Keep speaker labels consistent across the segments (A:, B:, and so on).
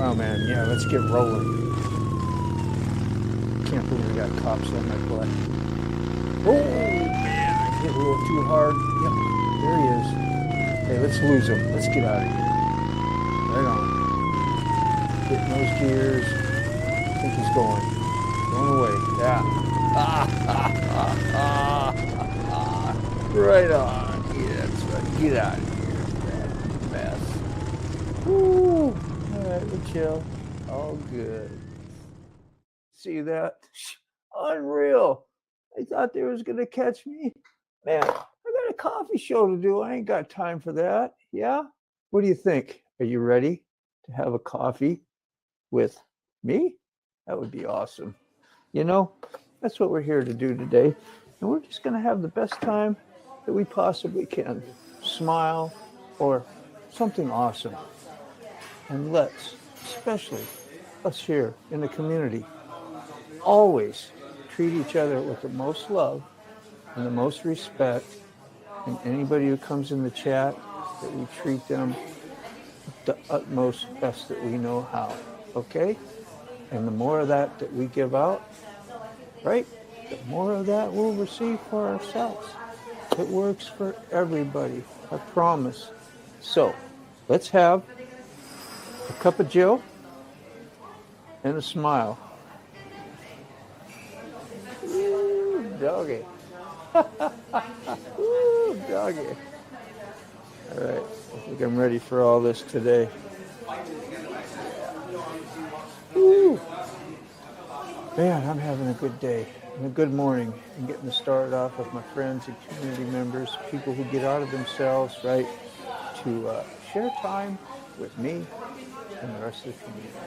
A: Wow, man. Yeah, let's get rolling. Can't believe we got cops on my butt. Oh, man. I hit a little too hard. Yep, there he is. Hey, let's lose him. Let's get out of here. Right on. Hitting those gears. I think he's going away. Yeah. Right on. Yeah, that's right. Get out of here. That mess. Woo. All right, we'll chill. All good. See that? Unreal. I thought they was gonna catch me. Man, I got a coffee show to do. I ain't got time for that. Yeah? What do you think? Are you ready to have a coffee with me? That would be awesome. You know, that's what we're here to do today. And we're just gonna have the best time that we possibly can. Smile or something awesome. And let's, especially us here in the community, always treat each other with the most love and the most respect. And anybody who comes in the chat, that we treat them with the utmost best that we know how. Okay? And the more of that that we give out, right, the more of that we'll receive for ourselves. It works for everybody, I promise. So let's have a cup of Jill and a smile. Ooh, doggy. Ooh, doggy. All right, I think I'm ready for all this today. Ooh. Man, I'm having a good day and a good morning and getting to start off with my friends and community members, people who get out of themselves, right, to share time with me and the rest of the community.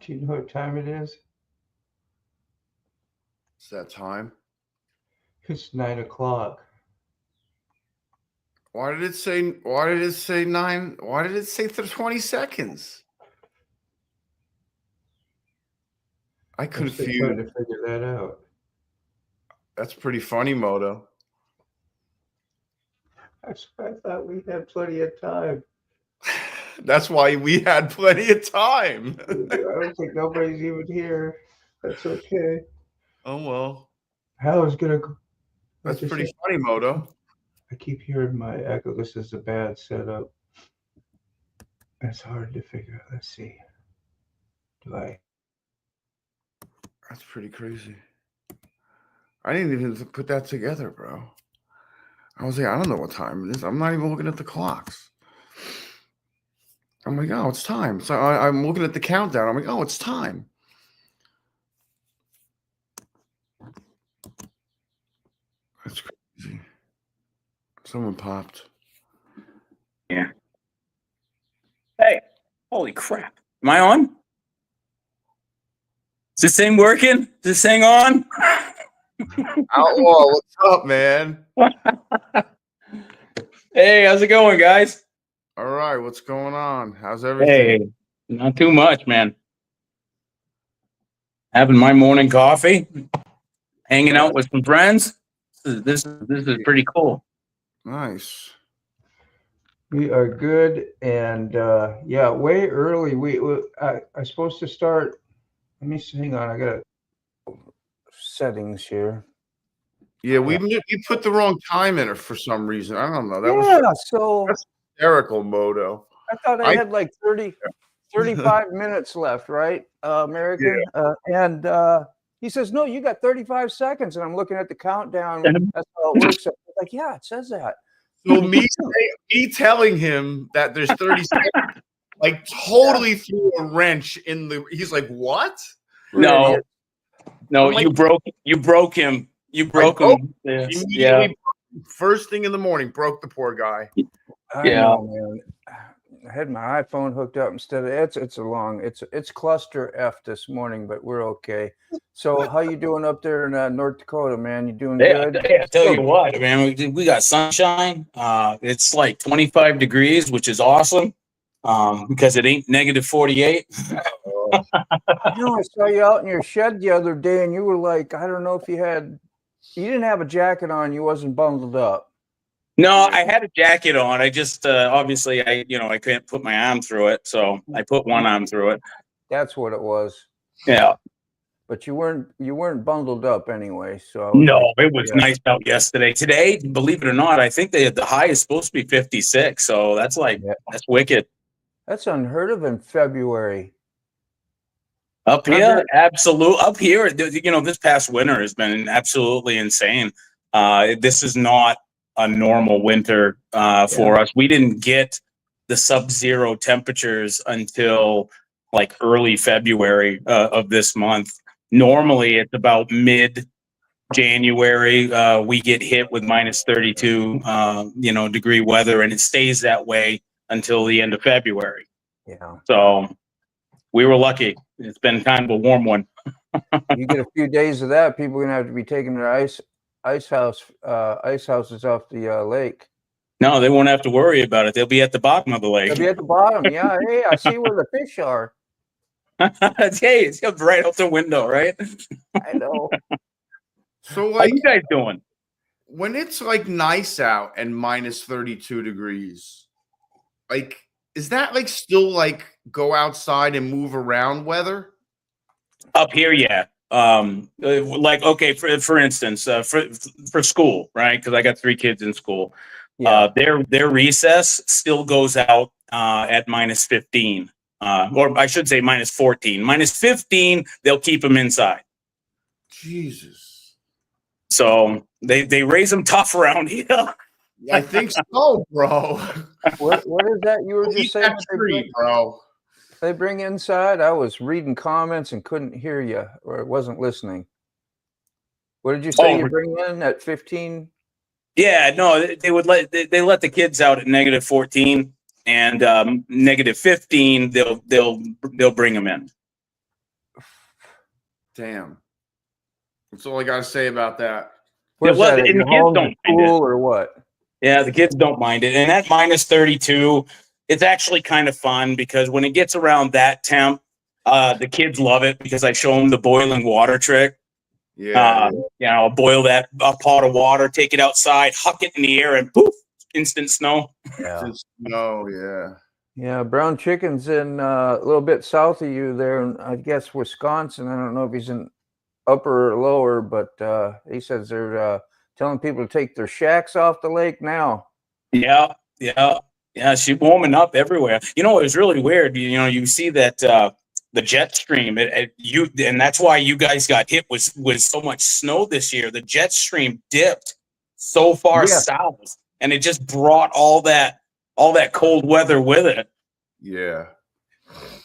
A: Do you know what time it is?
B: It's that time.
A: It's 9 o'clock.
B: Why did it say 9? Why did it say 20 seconds? I confused.
A: Trying to figure that out.
B: That's pretty funny, Moto.
A: I thought we had plenty of time.
B: That's why we had plenty of time.
A: I don't think nobody's even here. That's okay.
B: Oh, well.
A: How is going to go?
B: That's pretty funny, Moto.
A: I keep hearing my echo. This is a bad setup. It's hard to figure out. Let's see.
B: That's pretty crazy. I didn't even put that together, bro. I was like, I don't know what time it is. I'm not even looking at the clocks. I'm like, oh, it's time. So I'm looking at the countdown. I'm like, oh, it's time. That's crazy. Someone popped.
C: Yeah. Hey, holy crap. Am I on? Is this thing working? Is this thing on?
B: Outlaw, what's up, man?
C: Hey, how's it going, guys?
B: All right, what's going on? How's everything?
C: Hey, not too much, man. Having my morning coffee, hanging out with some friends. This is pretty cool.
B: Nice.
A: We are good, and yeah, way early. I'm supposed to start. Let me see, hang on. I got settings here.
B: Yeah, we put the wrong time in it for some reason. I don't know.
A: That's
B: hysterical, Moto.
A: I thought I had like 35 minutes left, right, American?
B: Yeah.
A: And he says, no, you got 35 seconds. And I'm looking at the countdown. That's how it works. I'm like, yeah, it says that.
B: So me telling him that there's 30 seconds, like totally threw a wrench in the. He's like, "What?"
C: No, like, you broke him. You broke him.
B: Yeah. First thing in the morning, broke the poor guy.
A: Yeah, man. I had my iPhone hooked up instead of it's cluster F this morning, but we're okay. So how you doing up there in North Dakota, man? You doing good?
C: I tell you what, man, we got sunshine. It's like 25 degrees, which is awesome. Because it ain't negative 48.
A: I saw you out in your shed the other day, and you were like, I don't know if you didn't have a jacket on, you wasn't bundled up.
C: No, I had a jacket on. I just obviously I couldn't put my arm through it, so I put one arm through it.
A: That's what it was.
C: Yeah.
A: But you weren't bundled up anyway. So I was
C: No,
A: like,
C: it was nice out yesterday. Today, believe it or not, I think the high is supposed to be 56. So that's that's wicked.
A: That's unheard of in February.
C: Up here, absolute. Up here, this past winter has been absolutely insane. This is not a normal winter for us. We didn't get the sub-zero temperatures until like early February of this month. Normally, it's about mid-January. We get hit with minus 32, degree weather, and it stays that way until the end of February.
A: Yeah.
C: So we were lucky. It's been kind of a warm one.
A: You get a few days of that, people are gonna have to be taking their ice houses off the lake.
C: No, they won't have to worry about it. They'll be at the bottom of the lake.
A: They'll be at the bottom. Yeah. Hey, I see where the fish are.
C: Hey, it's right out the window, right?
A: I know.
B: So,
C: How
B: like,
C: you guys doing?
B: when it's like nice out and minus 32 degrees, like, is that like still like go outside and move around weather?
C: Up here, yeah. Like, okay, for instance, for school, right? Because I got 3 kids in school.
A: Yeah.
C: Their recess still goes out at minus 15, or I should say minus 14. Minus 15, they'll keep them inside.
B: Jesus.
A: So
C: they raise them tough around here.
B: I think so, bro.
A: What is that you were just saying?
B: Bro.
A: They bring inside. I was reading comments and couldn't hear you, or wasn't listening. What did you say you bring in at 15?
C: Yeah, no, they let the kids out at negative 14 and negative 15. They'll bring them in.
B: Damn. That's all I got to say about that.
A: Where's that? And the kids don't mind it,
C: or what? Yeah, the kids don't mind it. And at minus 32, it's actually kind of fun because when it gets around that temp, the kids love it because I show them the boiling water trick.
B: Yeah.
C: I'll boil a pot of water, take it outside, huck it in the air, and poof, instant snow.
B: Yeah. Instant snow, yeah.
A: Yeah, Brown Chicken's in a little bit south of you there, and I guess Wisconsin. I don't know if he's in upper or lower, but he says they're telling people to take their shacks off the lake now.
C: Yeah. She's warming up everywhere. It was really weird. You see that the jet stream, and that's why you guys got hit with so much snow this year. The jet stream dipped so far south, and it just brought all that cold weather with it.
B: Yeah.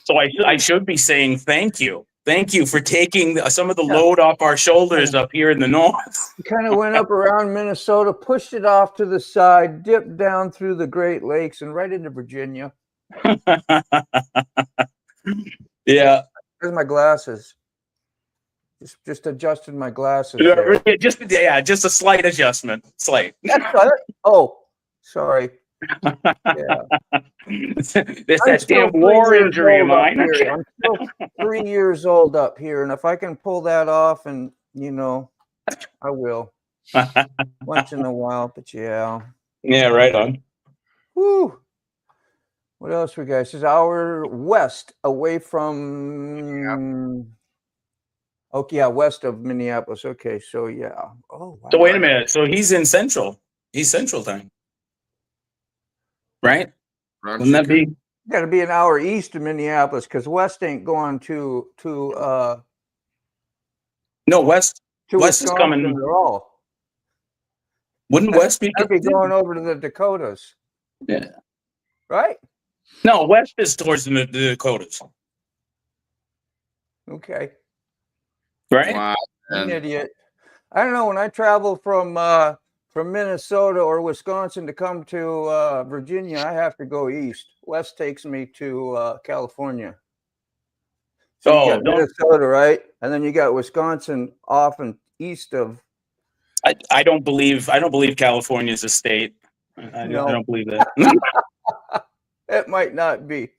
C: So I should be saying thank you. Thank you for taking some of the load off our shoulders up here in the north.
A: Kind of went up around Minnesota, pushed it off to the side, dipped down through the Great Lakes and right into Virginia.
C: Yeah.
A: There's my glasses. Just adjusted my glasses.
C: Yeah, just a slight adjustment. Slight.
A: Oh, sorry. Yeah.
C: There's that damn war injury of mine.
A: I'm still 3 years old up here, and if I can pull that off, and I will once in a while. But yeah.
C: Yeah, right on.
A: Woo. What else we got? This is hour west away from. Okay, yeah, west of Minneapolis. Okay, so yeah. Oh, wow.
C: So wait a minute. So he's in Central. He's Central time. Right? Wouldn't that be?
A: Got to be an hour east of Minneapolis because West ain't going to
C: no, West is coming
A: at all.
C: Wouldn't West be
A: going over to the Dakotas?
C: Yeah.
A: Right?
C: No, West is towards the Dakotas.
A: Okay.
C: Right?
B: Wow.
A: An idiot. I don't know. When I travel from Minnesota or Wisconsin to come to Virginia, I have to go east. West takes me to California. So you got Minnesota, right? And then you got Wisconsin off and east of.
C: I don't believe California is a state. I don't believe that.
A: It might not be.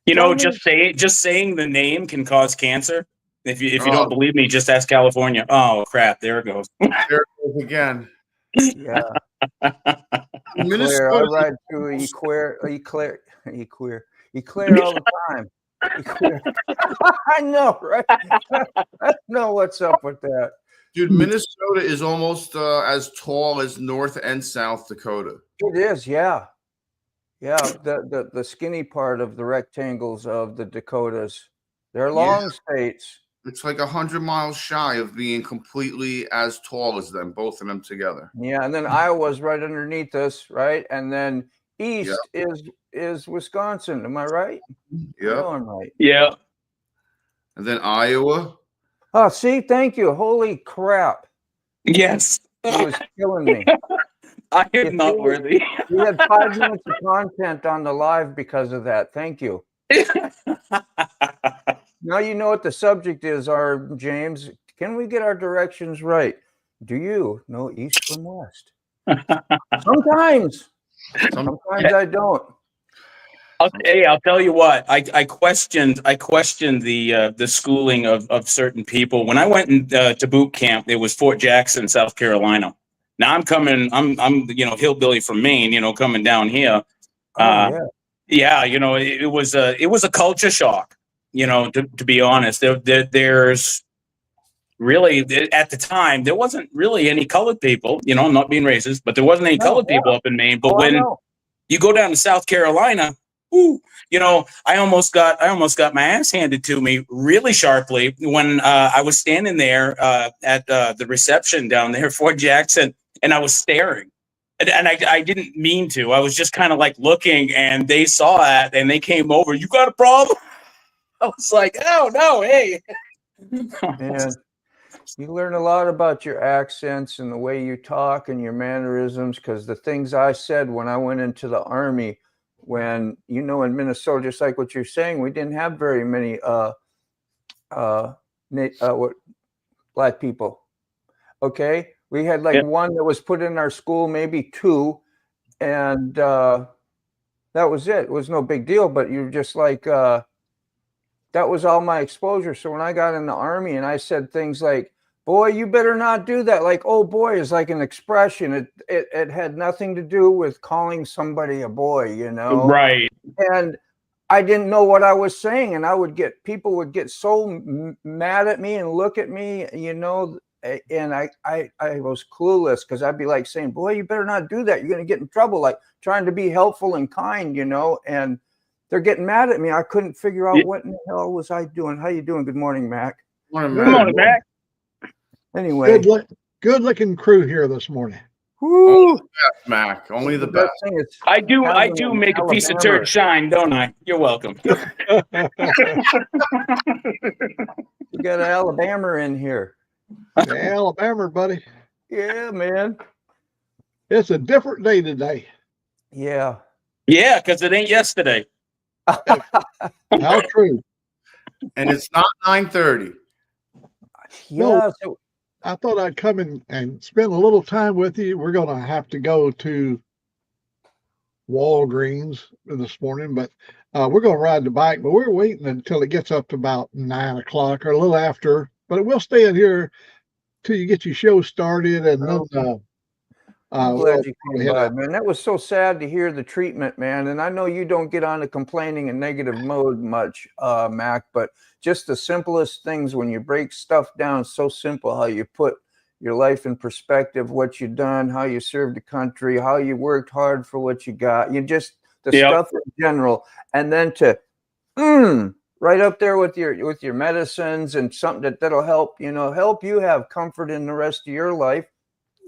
C: Just saying the name can cause cancer. If you don't believe me, just ask California. Oh crap! There it goes.
B: There it goes again.
A: Yeah. Eclair. I ride through Eclair all the time. Eclair. I know, right? I know what's up with that.
B: Dude, Minnesota is almost as tall as North and South Dakota.
A: It is, yeah. Yeah, the skinny part of the rectangles of the Dakotas. They're long states.
B: It's like 100 miles shy of being completely as tall as them, both of them together.
A: Yeah, and then Iowa's right underneath us, right? And then east is Wisconsin. Am I right?
B: Yeah.
A: No, I'm right.
C: Yeah.
B: And then Iowa.
A: Oh, see, thank you. Holy crap.
C: Yes.
A: It was killing me.
C: I am not worthy.
A: We had 5 minutes of content on the live because of that. Thank you. Now you know what the subject is, James. Can we get our directions right? Do you know east from west? Sometimes I don't.
C: I'll tell you what. I questioned the schooling of certain people when I went to boot camp. It was Fort Jackson, South Carolina. Now I'm hillbilly from Maine, coming down here. Yeah, it was a culture shock, to be honest. There's really, at the time, there wasn't really any colored people, I'm not being racist, but there wasn't any colored people up in Maine. But when you go down to South Carolina, I almost got my ass handed to me really sharply when I was standing there at the reception down there, Fort Jackson, and I was staring. And I didn't mean to. I was just kind of like looking, and they saw that, and they came over. You got a problem? I was like, oh, no, hey.
A: Man, you learn a lot about your accents and the way you talk and your mannerisms, because the things I said when I went into the Army, when, in Minnesota, just like what you're saying, we didn't have very many black people. Okay? We had like one that was put in our school, maybe two, and that was it. It was no big deal, but you're just like, that was all my exposure. So when I got in the Army and I said things like, boy, you better not do that. Like, oh boy is like an expression. It had nothing to do with calling somebody a boy,
C: Right.
A: And I didn't know what I was saying. And people would get so mad at me and look at me, and I was clueless, because I'd be like saying, boy, you better not do that. You're going to get in trouble, like trying to be helpful and kind, and they're getting mad at me. I couldn't figure out what in the hell was I doing. How you doing? Good morning, Mac.
B: Morning,
C: Mac.
A: Anyway.
D: Good looking crew here this morning.
B: Only the best, Mac. Only the best.
C: I do make a piece of turd shine, don't I? You're welcome.
A: We got an Alabama in here.
D: Alabama, buddy.
A: Yeah, man.
D: It's a different day today.
A: Yeah.
C: Yeah, because it ain't yesterday.
D: How true.
B: And it's not 9:30.
A: Yeah.
D: So I thought I'd come in and spend a little time with you. We're going to have to go to Walgreens this morning, but we're going to ride the bike. But we're waiting until it gets up to about 9 o'clock or a little after. But we'll stay in here till you get your show started, and then
A: I'm glad you came by, man. That was so sad to hear the treatment, man. And I know you don't get on to complaining in negative mode much, Mac, but just the simplest things, when you break stuff down, so simple, how you put your life in perspective, what you've done, how you served the country, how you worked hard for what you got. You just, the stuff in general. And then to, right up there with your medicines and something that'll help, help you have comfort in the rest of your life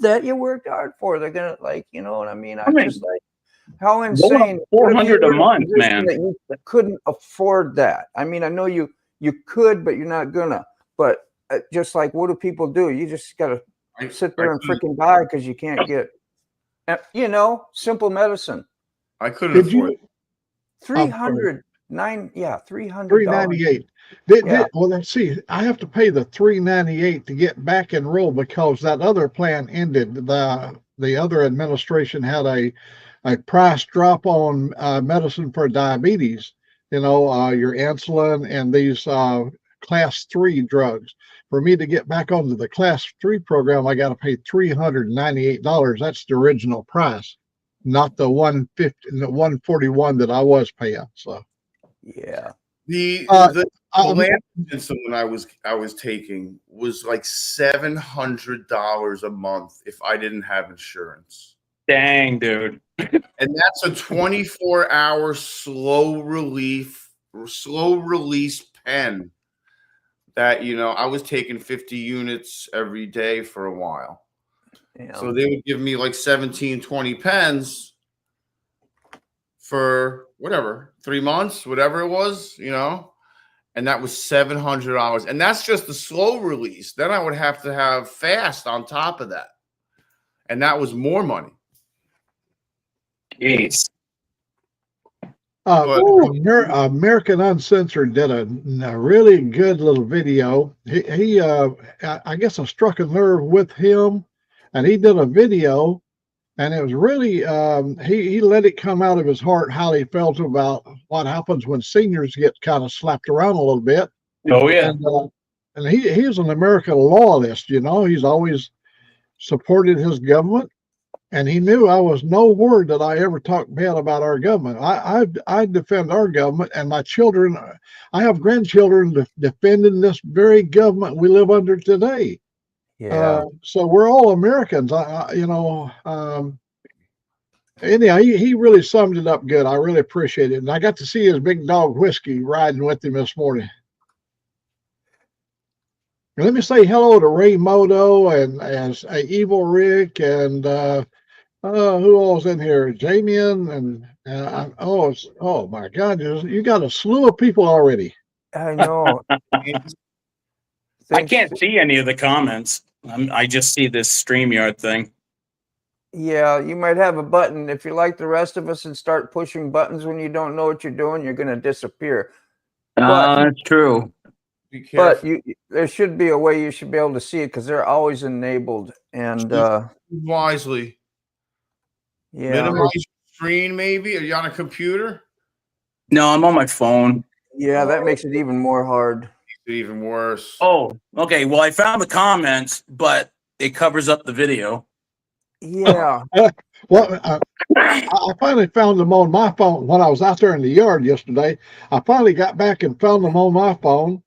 A: that you worked hard for. They're gonna, like, you know what I mean? Just like, how insane.
C: $400 a month, man.
A: That you couldn't afford that. I mean, I know you could, but you're not gonna. But just like, what do people do? You just gotta sit there and freaking die because you can't get, simple medicine.
B: I couldn't afford it.
A: $398.
D: Well, let's see. I have to pay the $398 to get back enrolled because that other plan ended. The other administration had a price drop on medicine for diabetes. Your insulin and these class 3 drugs. For me to get back onto the class 3 program, I got to pay $398. That's the original price. not the 150, the 141 that I was paying. So
A: Yeah.
B: The
D: um,
B: last insulin I was taking was like $700 a month if I didn't have insurance.
C: Dang, dude.
B: And that's a 24-hour slow release pen that, I was taking 50 units every day for a while.
A: Yeah.
B: So they would give me like 17, 20 pens for whatever, 3 months, whatever it was, and that was $700. And that's just the slow release. Then I would have to have fast on top of that. And that was more money.
C: Jeez.
D: American Uncensored did a really good little video. He I guess I struck a nerve with him, and he did a video, and it was really he let it come out of his heart how he felt about what happens when seniors get kind of slapped around a little bit.
C: Oh, yeah.
D: And he's an American loyalist. He's always supported his government. And he knew I was no word that I ever talked bad about our government. I defend our government, and my children. I have grandchildren defending this very government we live under today.
A: Yeah.
D: So we're all Americans. Anyhow, he really summed it up good. I really appreciate it, and I got to see his big dog Whiskey riding with him this morning. And let me say hello to Ray Moto and as Evil Rick and. Who all's in here? Jamian and oh my God, you got a slew of people already.
A: I know.
C: I can't see any of the comments. I just see this StreamYard thing.
A: Yeah, you might have a button. If you're like the rest of us and start pushing buttons when you don't know what you're doing, you're going to disappear.
C: That's true.
B: Be careful.
A: But there should be a way you should be able to see it because they're always enabled. And
B: wisely.
A: Yeah.
B: Minimize your screen, maybe? Are you on a computer?
C: No, I'm on my phone.
A: Yeah, that makes it even more hard.
B: Makes it even worse.
C: Oh, okay. Well, I found the comments, but it covers up the video.
A: Yeah.
D: Well, I finally found them on my phone when I was out there in the yard yesterday. I finally got back and found them on my phone.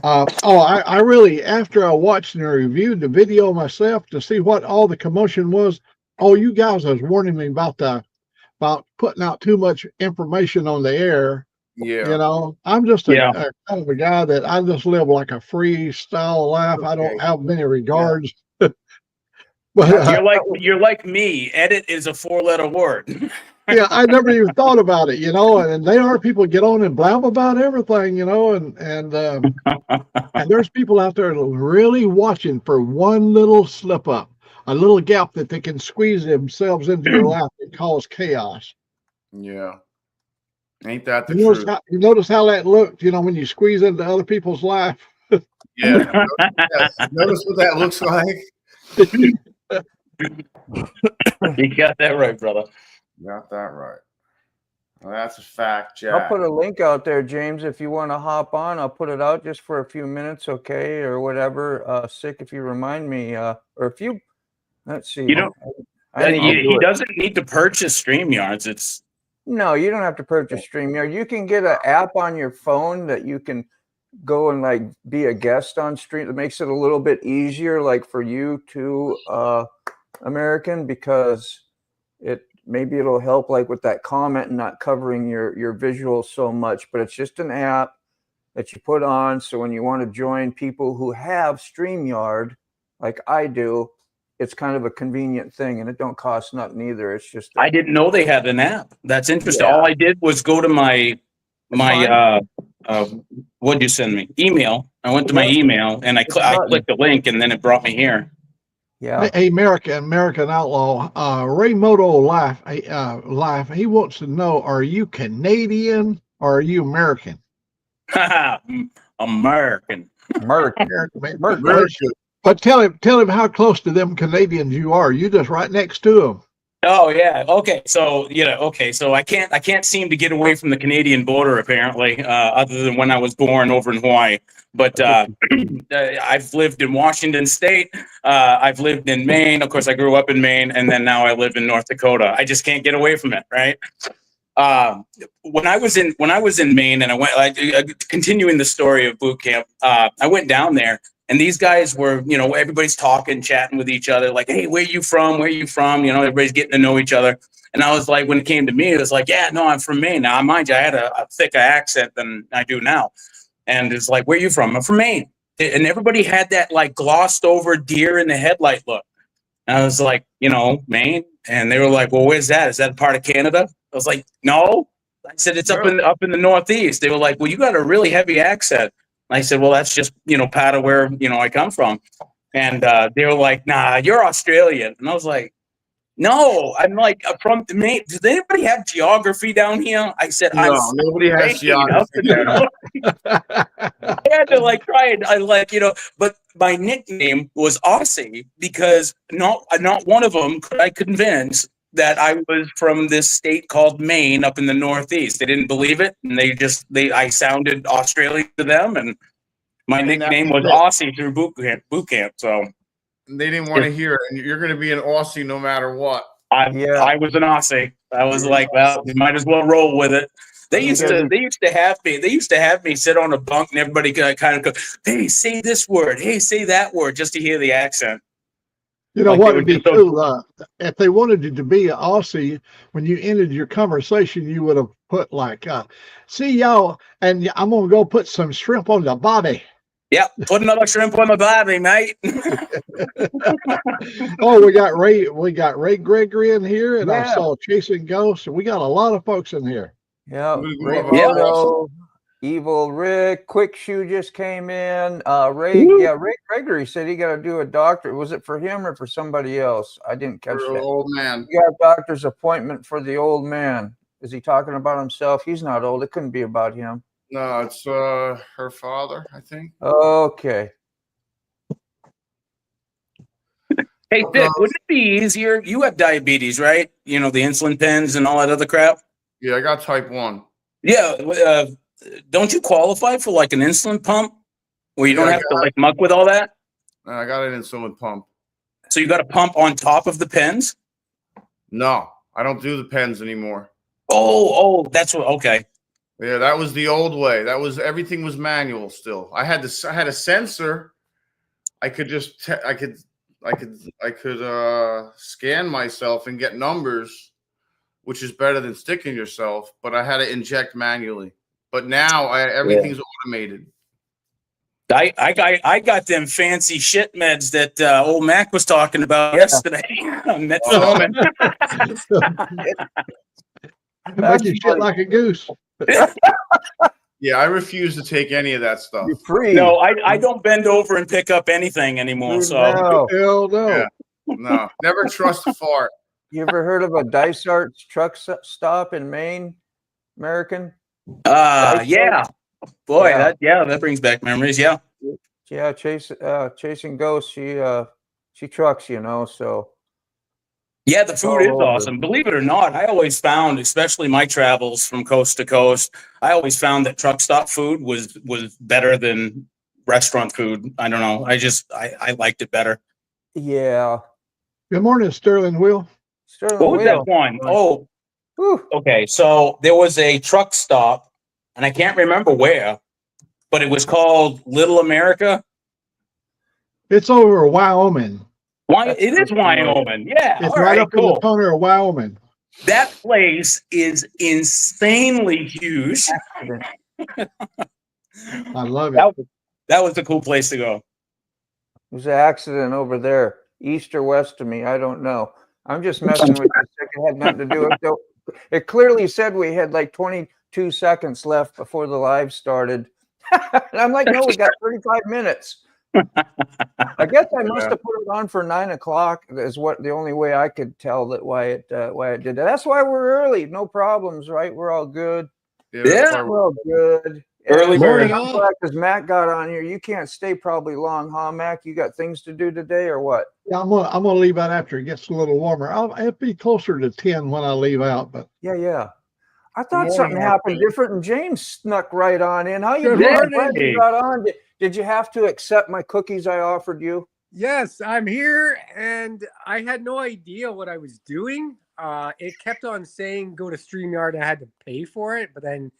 D: I really, after I watched and reviewed the video myself to see what all the commotion was. Oh, you guys was warning me about putting out too much information on the air.
B: Yeah.
D: I'm just a kind of a guy that I just live like a freestyle life. I don't have many regards.
B: Yeah.
D: But
C: you're like me. Edit is a 4-letter word.
D: Yeah, I never even thought about it, and there are people get on and blab about everything, and there's people out there really watching for one little slip up. A little gap that they can squeeze themselves into your life and cause chaos.
B: Yeah. Ain't that the truth?
D: You notice how that looked, when you squeeze into other people's life?
B: Yeah. Notice what that looks like?
C: You got that right, brother.
B: Got that right. Well, that's a fact, Jack.
A: I'll put a link out there, James, if you want to hop on. I'll put it out just for a few minutes, okay, or whatever. Sick, if you remind me, or if you... Let's see.
C: He doesn't need to purchase StreamYards.
A: No, you don't have to purchase StreamYard. You can get an app on your phone that you can go and be a guest on Stream. That makes it a little bit easier, for you to American, because maybe it'll help with that comment and not covering your visuals so much. But it's just an app that you put on. So when you want to join people who have StreamYard, like I do, it's kind of a convenient thing, and it don't cost nothing either. It's just
C: I didn't know they had an app. That's interesting.
A: Yeah.
C: All I did was go to my what'd you send me? Email. I went to my email and I clicked the link, and then it brought me here.
A: Yeah.
D: Hey, American Outlaw, Ray Moto Life. He wants to know: are you Canadian or are you American?
C: American.
D: But tell him how close to them Canadians you are. You just right next to them.
C: Oh yeah. Okay. So okay. So I can't seem to get away from the Canadian border apparently, other than when I was born over in Hawaii. But I've lived in Washington State. I've lived in Maine. Of course, I grew up in Maine, and then now I live in North Dakota. I just can't get away from it, right? When I was in Maine, and I went continuing the story of boot camp. I went down there, and these guys were, everybody's talking, chatting with each other, like, "Hey, where you from? Where you from?" Everybody's getting to know each other. And I was like, when it came to me, it was like, "Yeah, no, I'm from Maine." Now, mind you, I had a thicker accent than I do now, and it's like, "Where you from?" "I'm from Maine." And everybody had that like glossed over deer in the headlight look. And I was like, Maine, and they were like, "Well, where's that? Is that a part of Canada?" I was like, "No." I said, "It's
B: Really?
C: up in the Northeast." They were like, "Well, you got a really heavy accent." And I said, "Well, that's just part of where I come from." And they were like, "Nah, you're Australian." And I was like, "No, I'm like from Maine. Does anybody have geography down here?" I said, "I'm
B: No, nobody has
C: Maine, up
B: geography
C: in
B: there.
C: the I had to like try it. I like, but my nickname was Aussie because not one of them could I convince that I was from this state called Maine up in the Northeast. They didn't believe it, and I sounded Australian to them, and my
B: And that
C: nickname
B: was
C: was
B: it.
C: Aussie through boot camp. So
B: They didn't want to hear it. And you're going to be an Aussie no matter what.
A: Yeah.
C: I was an Aussie. I was
B: You're
C: like,
B: an
C: well, you might as well roll with it. They
A: You
C: used
A: gotta
C: to have me sit on a bunk, and everybody kind of go, "Hey, say this word. Hey, say that word," just to hear the accent.
D: You know
C: Like they
D: what
C: were
D: would be
C: just so
D: cool? If they wanted you to be an Aussie, when you ended your conversation, you would have put like, "See y'all, and I'm gonna go put some shrimp on the bobby."
C: yeah, put another shrimp on the barbie, mate.
D: Oh, we got Ray Gregory in here, and I
A: Yeah.
D: saw Chasing Ghosts, and we got a lot of folks in here.
A: Yeah.
B: We're
A: Ray
B: gonna go have a
A: Photo, Evil Rick, Quick Shoe just came in. Ray Gregory said he got to do a doctor. Was it for him or for somebody else? I didn't catch
B: for an
A: that.
B: old man.
A: He got a doctor's appointment for the old man. Is he talking about himself? He's not old. It couldn't be about him.
B: No, it's her father, I think.
A: Okay.
C: Hey, Dick, wouldn't it be easier? You have diabetes, right? The insulin pens and all that other crap.
B: Yeah, I got type 1.
C: Yeah. Don't you qualify for like an insulin pump where you don't have to like muck with all that?
B: I got an insulin pump.
C: So you got a pump on top of the pens?
B: No, I don't do the pens anymore.
C: Oh, that's what. Okay.
B: Yeah, that was the old way. Everything was manual still. I had a sensor. I could just I could scan myself and get numbers, which is better than sticking yourself, but I had to inject manually. But now everything's automated.
C: I got them fancy shit meds that old Mac was talking about yesterday. Metformin.
D: Make you shit like a goose.
B: Yeah, I refuse to take any of that stuff.
A: You're free.
C: No, I don't bend over and pick up anything anymore. So
A: No.
D: Hell no.
B: Yeah. No, never trust a fart.
A: You ever heard of a Dysart truck stop in Maine, American?
C: yeah. Boy,
A: Yeah.
C: that brings back memories. Yeah.
A: Yeah, Chasing Ghosts. She trucks, so.
C: Yeah, the food is awesome. Believe it or not, I always found, especially my travels from coast to coast, I always found that truck stop food was better than restaurant food. I don't know. I liked it better.
A: Yeah.
D: Good morning, Sterling Will.
C: What was that one? Oh, okay. So there was a truck stop, and I can't remember where, but it was called Little America.
D: It's over Wyoming.
C: It is Wyoming. Yeah.
D: It's right up in the corner of Wyoming.
C: That place is insanely huge.
D: I love it.
C: That was a cool place to go.
A: There's an accident over there, east or west of me. I don't know. I'm just messing with you. It had nothing to do with it. It clearly said we had like 22 seconds left before the live started. And I'm like, no, we got 35 minutes. I guess I must have put it on for 9 o'clock. Is what the only way I could tell that why it did that. That's why we're early. No problems, right? We're all good.
C: Yeah,
A: we're all good.
C: Early
E: Morning,
C: bird.
E: all.
A: Because Matt got on here. You can't stay probably long, huh, Mac? You got things to do today or what?
D: Yeah, I'm gonna leave out after it gets a little warmer. It'll be closer to 10 when I leave out, but
A: Yeah. I
B: Good
A: thought
B: morning,
A: something happened
B: Arthur.
A: different, and James snuck right on in. How you
E: Good
A: doing?
E: morning.
A: Glad you got on. Did you have to accept my cookies I offered you?
E: Yes, I'm here, and I had no idea what I was doing. It kept on saying go to StreamYard. I had to pay for it, but then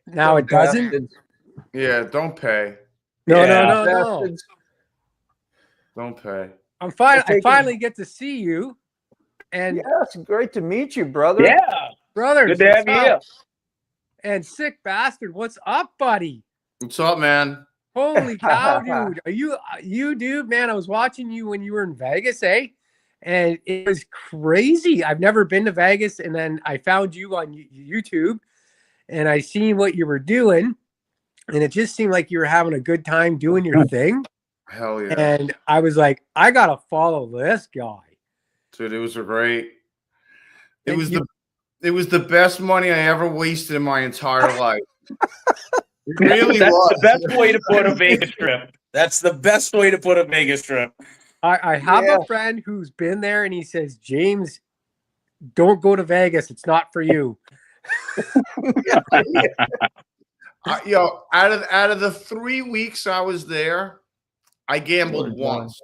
E: now it doesn't.
A: Bastards.
B: Yeah, don't pay.
E: No,
C: Yeah.
E: no.
A: Bastards.
B: Don't pay.
E: I finally get to see you, and
A: Yeah, it's great to meet you, brother.
C: Yeah.
E: brothers,
C: Good to have
E: what's
C: you here.
E: up? And sick bastard, what's up, buddy?
B: What's up, man?
E: Holy cow, dude! Are you, dude? Man, I was watching you when you were in Vegas, eh? And it was crazy. I've never been to Vegas, and then I found you on YouTube, and I seen what you were doing, and it just seemed like you were having a good time doing your thing.
B: Hell yeah.
E: And I was like, I gotta follow this guy.
B: Dude, it was great. It
E: And
B: was the best money I ever wasted in my entire life. It really
C: That's
B: was.
C: the best way to put a Vegas trip. That's the best way to put a Vegas trip.
E: I have
A: Yeah.
E: a friend who's been there, and he says, James, don't go to Vegas. It's not for you.
B: Out of the 3 weeks I was there, I gambled once.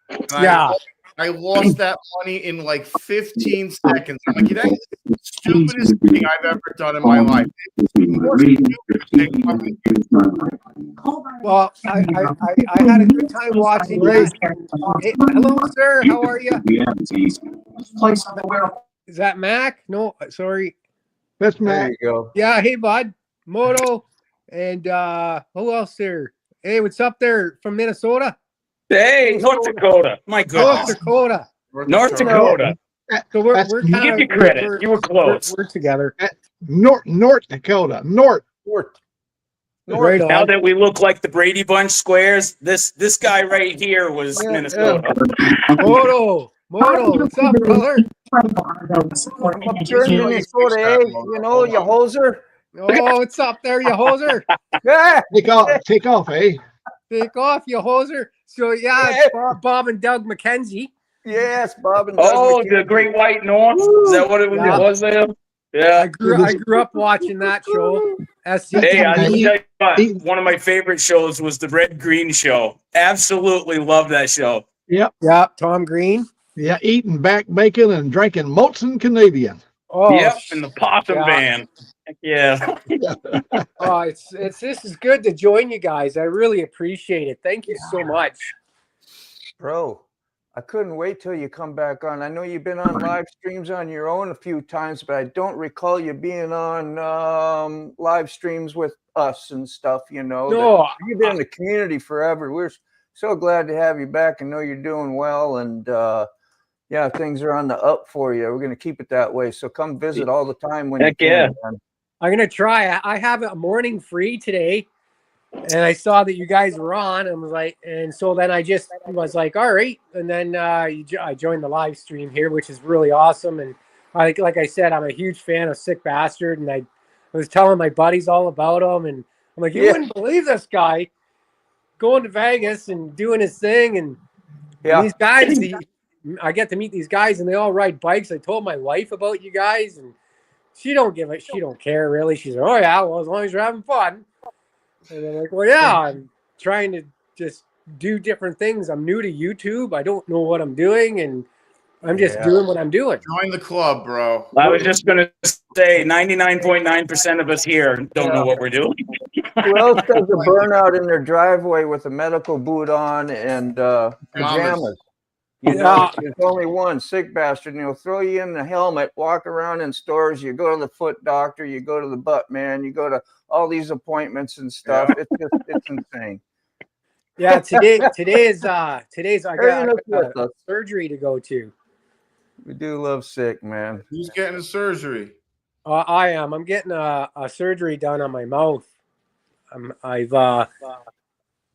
B: And
E: Yeah.
B: I lost that money in like 15 seconds. I'm like, that's the stupidest thing I've ever done in my life. It's the most stupid thing I've ever-
E: Well, I had a good time watching you. Hey, hello, sir. How are you? Is that Mac? No, sorry.
D: that's
A: There
D: Matt.
A: you go.
E: Yeah, hey, bud. Moto. And who else there? Hey, what's up there from Minnesota?
C: Hey, North Dakota. My
E: North
C: goodness.
E: Dakota.
C: North Dakota.
E: So we're
D: That's-
E: we're
C: Give
E: kind
C: you
E: of
C: credit. You were close.
E: We're together.
D: North Dakota. North.
E: Right
C: Now
E: on.
C: that we look like the Brady Bunch squares, this guy right here was
D: Yeah,
C: Minnesota.
E: Moto, what's up, brother?
A: I'm up here in Minnesota, eh? You know, you hoser.
E: Oh, what's up there, you hoser?
A: Yeah.
D: Take off, eh?
E: Take off, you hoser. So yeah, it's Bob and Doug McKenzie.
A: Yes, Bob and Doug
C: Oh, the
A: McKenzie.
C: Great White North. Is that what it
E: Yeah.
C: was there? Yeah.
E: I grew up watching that show.
C: Hey, I
D: Hey,
C: tell you what, one of my favorite shows was the Red Green Show. Absolutely love that show.
E: Yeah, Tom Green.
D: Yeah, eating back bacon and drinking Molson Canadian.
E: Oh,
C: Yep, and the Possum
E: yeah.
C: Band. Heck yeah.
E: Oh, it's this is good to join you guys. I really appreciate it. Thank you so much.
A: Bro, I couldn't wait till you come back on. I know you've been on live streams on your own a few times, but I don't recall you being on live streams with us and stuff, you know.
E: No,
A: You've been in the community forever. We're so glad to have you back and know you're doing well. And yeah, things are on the up for you. We're going to keep it that way. So come visit all the time when
C: Heck
A: you
C: yeah.
A: can. Man.
E: I'm gonna try. I have a morning free today, and I saw that you guys were on, and was like, and so then I just was like, all right, and then I joined the live stream here, which is really awesome. And like I said, I'm a huge fan of Sick Bastard, and I was telling my buddies all about him, and I'm like, you wouldn't believe this guy going to Vegas and doing his thing, and these guys, I get to meet these guys, and they all ride bikes. I told my wife about you guys, and she don't care really. She's like, oh yeah, well, as long as you're having fun. And I'm like, well, yeah, I'm trying to just do different things. I'm new to YouTube. I don't know what I'm doing, and I'm just doing what I'm doing.
B: Join the club, bro.
C: I was just going to say 99.9% of us here don't know what we're doing.
A: Who else does a burnout in their driveway with a medical boot on and pajamas? You know, there's only one Sick Bastard, and he'll throw you in the helmet, walk around in stores. You go to the foot doctor, you go to the butt man, you go to all these appointments and stuff. Yeah. It's insane.
E: Yeah, today's I got surgery to go to.
A: We do love Sick, man.
B: Who's getting the surgery?
E: I am. I'm getting a surgery done on my mouth. I've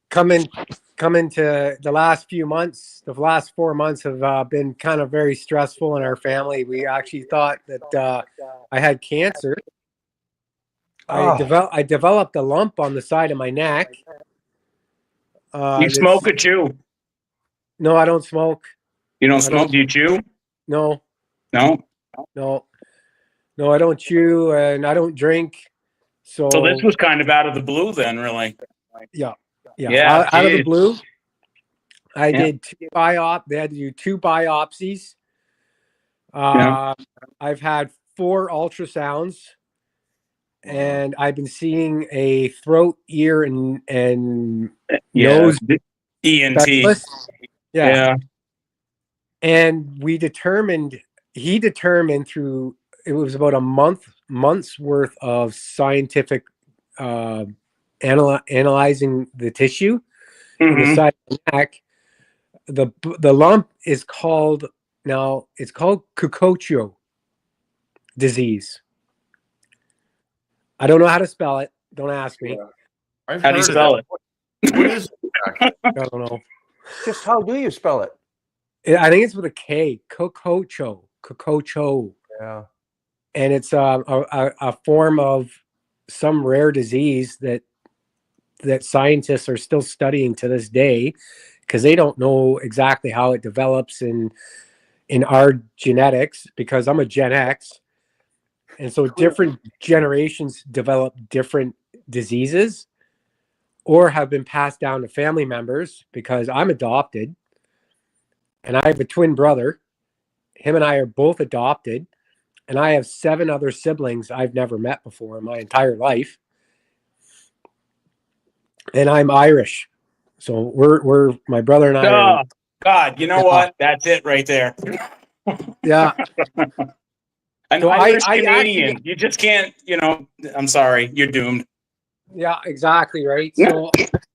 E: come into the last few months. The last 4 months have been kind of very stressful in our family. We actually thought that I had cancer. I developed a lump on the side of my neck.
C: You smoke or chew?
E: No, I don't smoke.
C: You don't
E: I
C: smoke?
E: don't-
C: Do you chew?
E: No,
C: No.
E: no, no. I don't chew and I don't drink. So
C: this was kind of out of the blue, then, really.
E: yeah.
C: Yeah,
E: Out of the
C: geez.
E: blue, I
C: Yeah.
E: did They had to do 2 biopsies.
C: Yeah.
E: I've had 4 ultrasounds, and I've been seeing a throat, ear, and nose
C: ENT.
E: specialist.
C: Yeah.
E: And he determined through, it was about a month's worth of scientific analyzing the tissue on the side of the neck. The lump is called Cawffee disease. I don't know how to spell it. Don't ask me.
C: How do you spell it?
B: What is it?
E: I don't know.
A: Just how do you spell it?
E: I think it's with a K. Cawffee.
A: Yeah.
E: And it's a form of some rare disease that scientists are still studying to this day, because they don't know exactly how it develops in our genetics, because I'm a Gen X. And so different generations develop different diseases or have been passed down to family members, because I'm adopted and I have a twin brother. Him and I are both adopted. And I have 7 other siblings I've never met before in my entire life. And I'm Irish. So we're my brother and I are.
C: God, you know what? That's it right there.
E: Yeah.
C: An
E: So
C: Irish
E: I
C: Canadian.
E: actually,
C: You just can't, I'm sorry, you're doomed.
E: yeah, exactly, right. So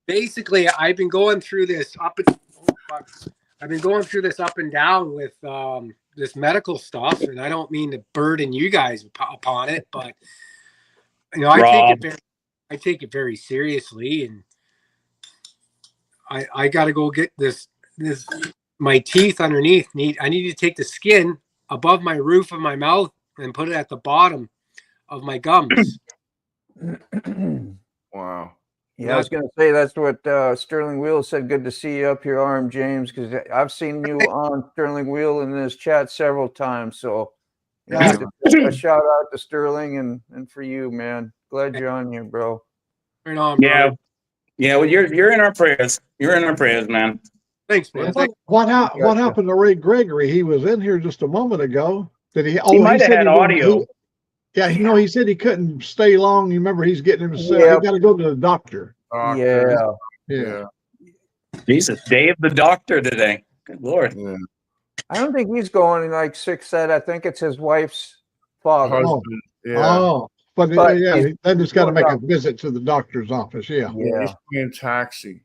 E: basically I've been going through this up and down with this medical stuff, and I don't mean to burden you guys upon it, but I take it very seriously, and I got to go get this my teeth underneath I need to take the skin above my roof of my mouth and put it at the bottom of my gums.
B: Wow.
A: Yeah, I was going to say that's what Sterling Wheel said. Good to see you up here, RM James, because I've seen you on Sterling Wheel in this chat several times. So, yeah, a shout out to Sterling and for you, man. Glad you're on here, bro.
E: Right on,
C: Yeah.
E: brother.
C: Yeah, well, you're in our prayers. You're in our prayers, man.
E: Thanks, man.
D: What happened to Ray Gregory? He was in here just a moment ago. Did he?
C: He might have had audio.
D: He said he couldn't stay long. You remember, he's getting himself.
A: Yep.
D: He got to go to the doctor.
A: Yeah.
C: Jesus, Dave the doctor today. Good Lord.
B: Yeah.
A: I don't think he's going like Six said. I think it's his wife's father.
B: Husband. Yeah.
D: Oh, but then he's got to make a visit to the doctor's office. Yeah.
B: He's playing taxi.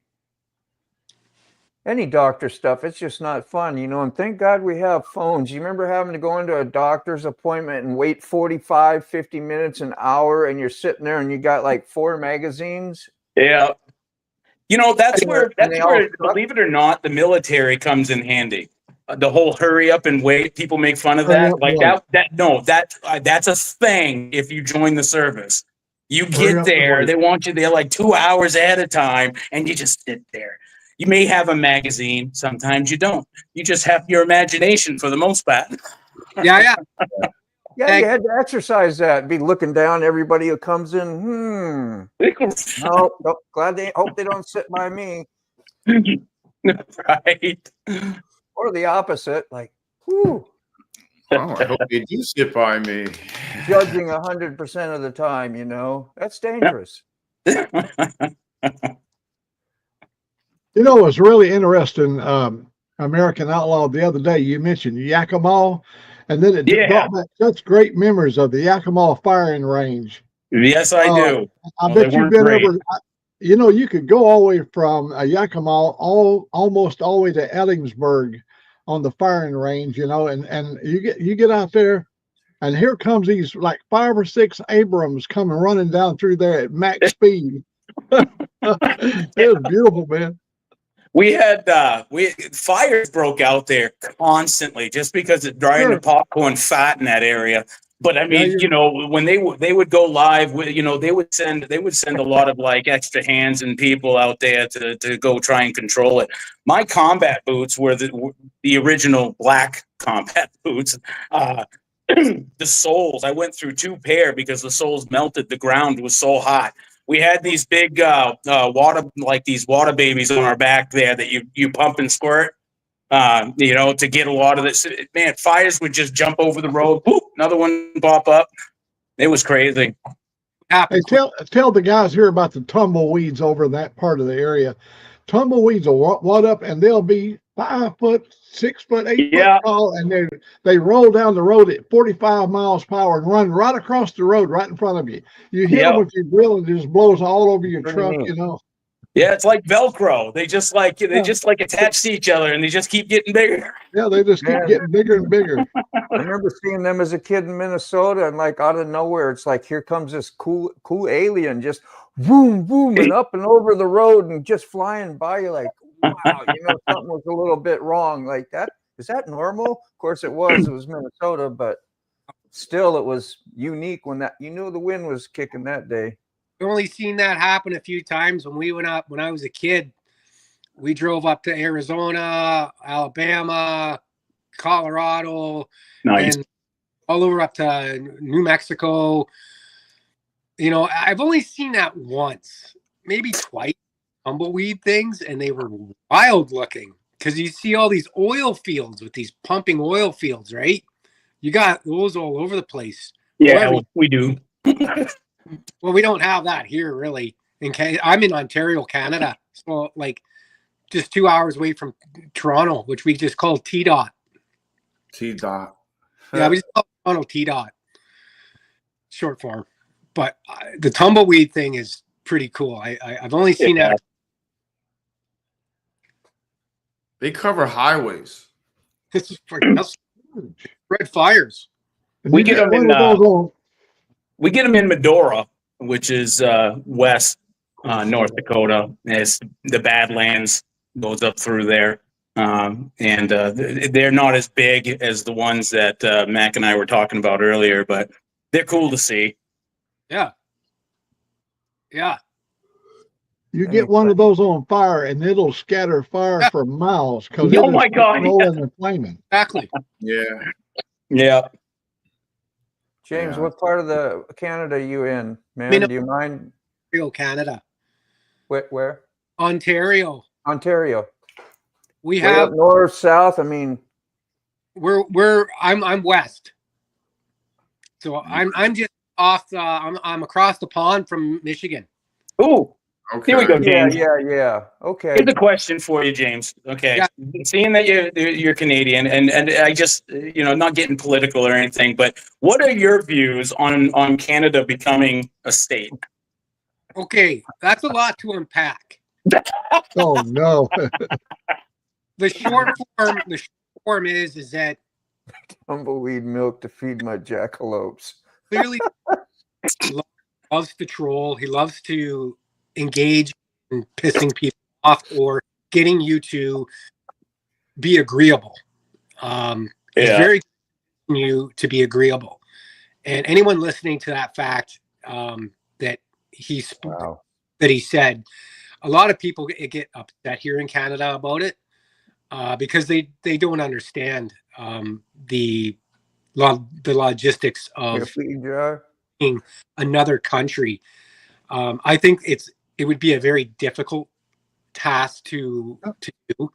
A: Any doctor stuff, it's just not fun, and thank God we have phones. You remember having to go into a doctor's appointment and wait 45, 50 minutes, an hour, and you're sitting there and you got like 4 magazines?
C: Yeah. That's where, believe it or not, the military comes in handy. The whole hurry up and wait. People make fun of that. That's a thing if you join the service. You get there, they want you there like 2 hours at a time, and you just sit there. You may have a magazine. Sometimes you don't. You just have your imagination for the most part.
E: Yeah.
A: Yeah, you had to exercise that. Be looking down everybody who comes in. No, hope they don't sit by me.
C: Right.
B: Or
A: the opposite, like, whew.
B: Oh, I hope they do sit by me.
A: Judging 100% of the time, that's dangerous.
D: It was really interesting. American Outlaw the other day, you mentioned Yakima, and then it brought back such great memories of the Yakima firing range.
C: Yes, I do.
D: I bet you've been over. You could go all the way from Yakima almost all the way to Ellensburg on the firing range, and you get out there, and here comes these like 5 or 6 Abrams coming running down through there at max speed. It was beautiful, man.
C: We had fires broke out there constantly just because it's drying the popcorn fat in that area. But I mean, you know, when they would go live, you know, they would send a lot of like extra hands and people out there to go try and control it. My combat boots were the original black combat boots. The soles, I went through 2 pair because the soles melted. The ground was so hot. We had these big these water babies on our back there that you pump and squirt. You know, to get a lot of this, man, fires would just jump over the road. Boop, another one pop up. It was crazy.
D: Hey, tell the guys here about the tumbleweeds over in that part of the area. Tumbleweeds will wad up, and they'll be 5 foot, 6 foot, 8 foot tall, and they roll down the road at 45 miles per hour and run right across the road right in front of you. You hit them with your drill, and it just blows all over your truck, you know.
C: Yeah, it's like Velcro. They just like attach to each other, and they just keep getting bigger.
D: Yeah, they just keep getting bigger and bigger.
A: I remember seeing them as a kid in Minnesota, and like out of nowhere, it's like here comes this cool alien, just boom, boom, and up and over the road, and just flying by you. Like, wow, you know, something was a little bit wrong. Like that, is that normal? Of course, it was. It was Minnesota, but still, it was unique when you knew the wind was kicking that day.
E: I've only seen that happen a few times. When we went up, when I was a kid, we drove up to Arizona, Alabama, Colorado, and all over up to New Mexico. You know, I've only seen that once, maybe twice, tumbleweed things, and they were wild looking because you see all these oil fields with these pumping oil fields, right? You got those all over the place.
C: Yeah, we do.
E: Well, we don't have that here, really. I'm in Ontario, Canada, so like just 2 hours away from Toronto, which we just call T-Dot.
B: T-Dot.
E: Yeah, we just call Toronto T-Dot, short form. But the tumbleweed thing is pretty cool. I've only seen that.
B: They cover highways.
E: This is freaking red fires.
C: We get them in. We get them in Medora, which is west North Dakota. It's the Badlands goes up through there, and they're not as big as the ones that Mac and I were talking about earlier, but they're cool to see.
E: Yeah, yeah.
D: You get one of those on fire, and it'll scatter fire for miles because
C: oh my god,
D: rolling and flaming.
E: Exactly.
C: Yeah.
A: James, what part of the Canada are you in, man? Do you mind?
E: Ontario, Canada.
A: Where?
E: Ontario.
A: We have north, south. I mean,
E: I'm west. So I'm just off. I'm across the pond from Michigan.
C: Oh, okay. Here we go, James.
A: Yeah. Okay.
C: Here's a question for you, James. Okay, seeing that you're Canadian, and I just not getting political or anything, but what are your views on Canada becoming a state?
E: Okay, that's a lot to unpack.
D: Oh no.
E: The short form is that
A: tumbleweed milk to feed my jackalopes.
E: Clearly, he loves to troll. He loves to engage in pissing people off or getting you to be agreeable. It's very you to be agreeable, and anyone listening to that fact that he said, a lot of people get upset here in Canada about it because they don't understand the logistics of being another country. I think it would be a very difficult task to do.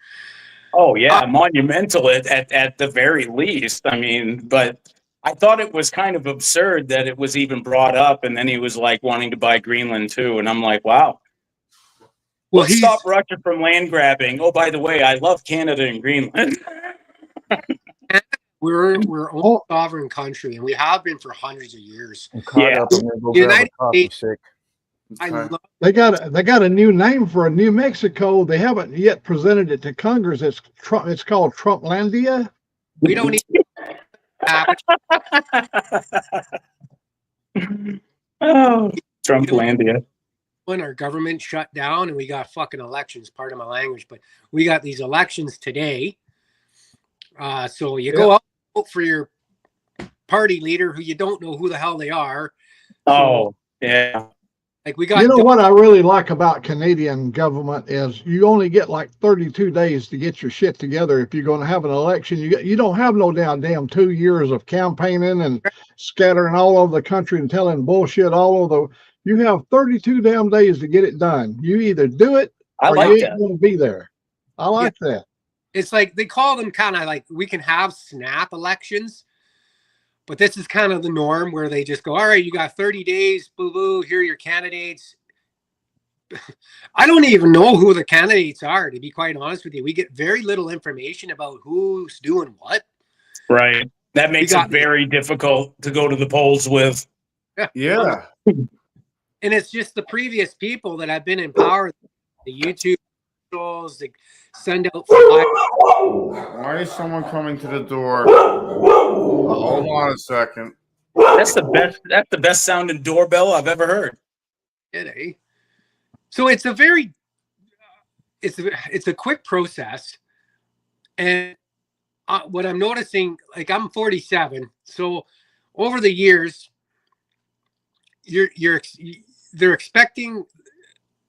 C: Oh yeah, monumental at the very least. I mean, but I thought it was kind of absurd that it was even brought up, and then he was like wanting to buy Greenland too, and I'm like, wow. Well, stop Russia from land grabbing. Oh, by the way, I love Canada and Greenland.
E: We're a sovereign country, and we have been for hundreds of years.
A: The United States.
D: They got a new name for New Mexico. They haven't yet presented it to Congress. It's called Trumplandia.
E: We don't need.
C: Trumplandia.
E: When our government shut down and we got fucking elections, pardon my language, but we got these elections today. So you go out, vote for your party leader who you don't know who the hell they are.
C: Oh, yeah.
E: Like we got.
D: You know what I really like about Canadian government is you only get like 32 days to get your shit together. If you're going to have an election, you don't have no damn 2 years of campaigning and scattering all over the country and telling bullshit all over the. You have 32 damn days to get it done. You either do it or you ain't going to be there. I like that.
E: It's like they call them kind of like we can have snap elections, but this is kind of the norm where they just go, all right, you got 30 days, boo boo, here are your candidates. I don't even know who the candidates are, to be quite honest with you. We get very little information about who's doing what.
C: Right. That makes it very difficult to go to the polls with.
B: Yeah.
E: And it's just the previous people that have been in power, the YouTube channels, they send out flyers.
B: Why is someone coming to the door? Hold on a second.
C: That's the best sounding doorbell I've ever heard.
E: So it's a very it's a quick process, and what I'm noticing, like I'm 47, so over the years, they're expecting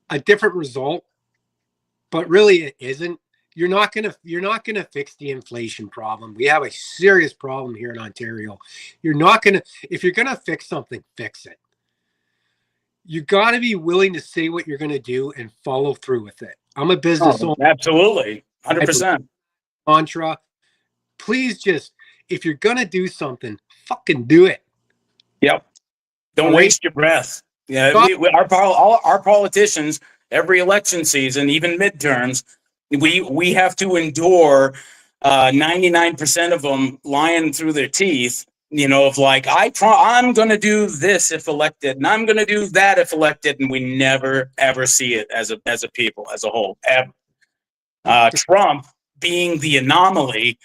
E: a different result, but really it isn't. You're not gonna fix the inflation problem. We have a serious problem here in Ontario. If you're gonna fix something, fix it. You got to be willing to say what you're going to do and follow through with it. I'm a business owner.
C: Absolutely. 100%.
E: Mantra. Please just, if you're going to do something, fucking do it.
C: Yep. Don't waste your breath. Yeah. Our politicians, every election season, even midterms, we have to endure 99% of them lying through their teeth. You know, of like, I'm going to do this if elected, and I'm going to do that if elected, and we never, ever see it as a people, as a whole, ever. Trump, being the anomaly,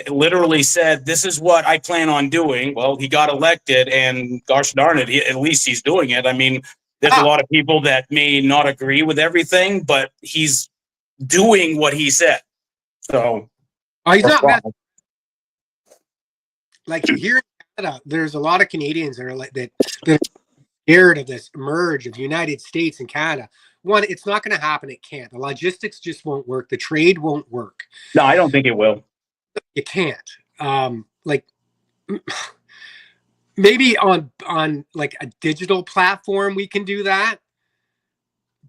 C: literally said, this is what I plan on doing. Well, he got elected, and gosh darn it, at least he's doing it. I mean, there's a lot of people that may not agree with everything, but he's doing what he said. So,
E: he's not. Like here in Canada, there's a lot of Canadians that are like that are scared of this merge of the United States and Canada. One, it's not going to happen. It can't. The logistics just won't work. The trade won't work.
C: No, I don't think it will.
E: You can't. Like maybe on like a digital platform we can do that,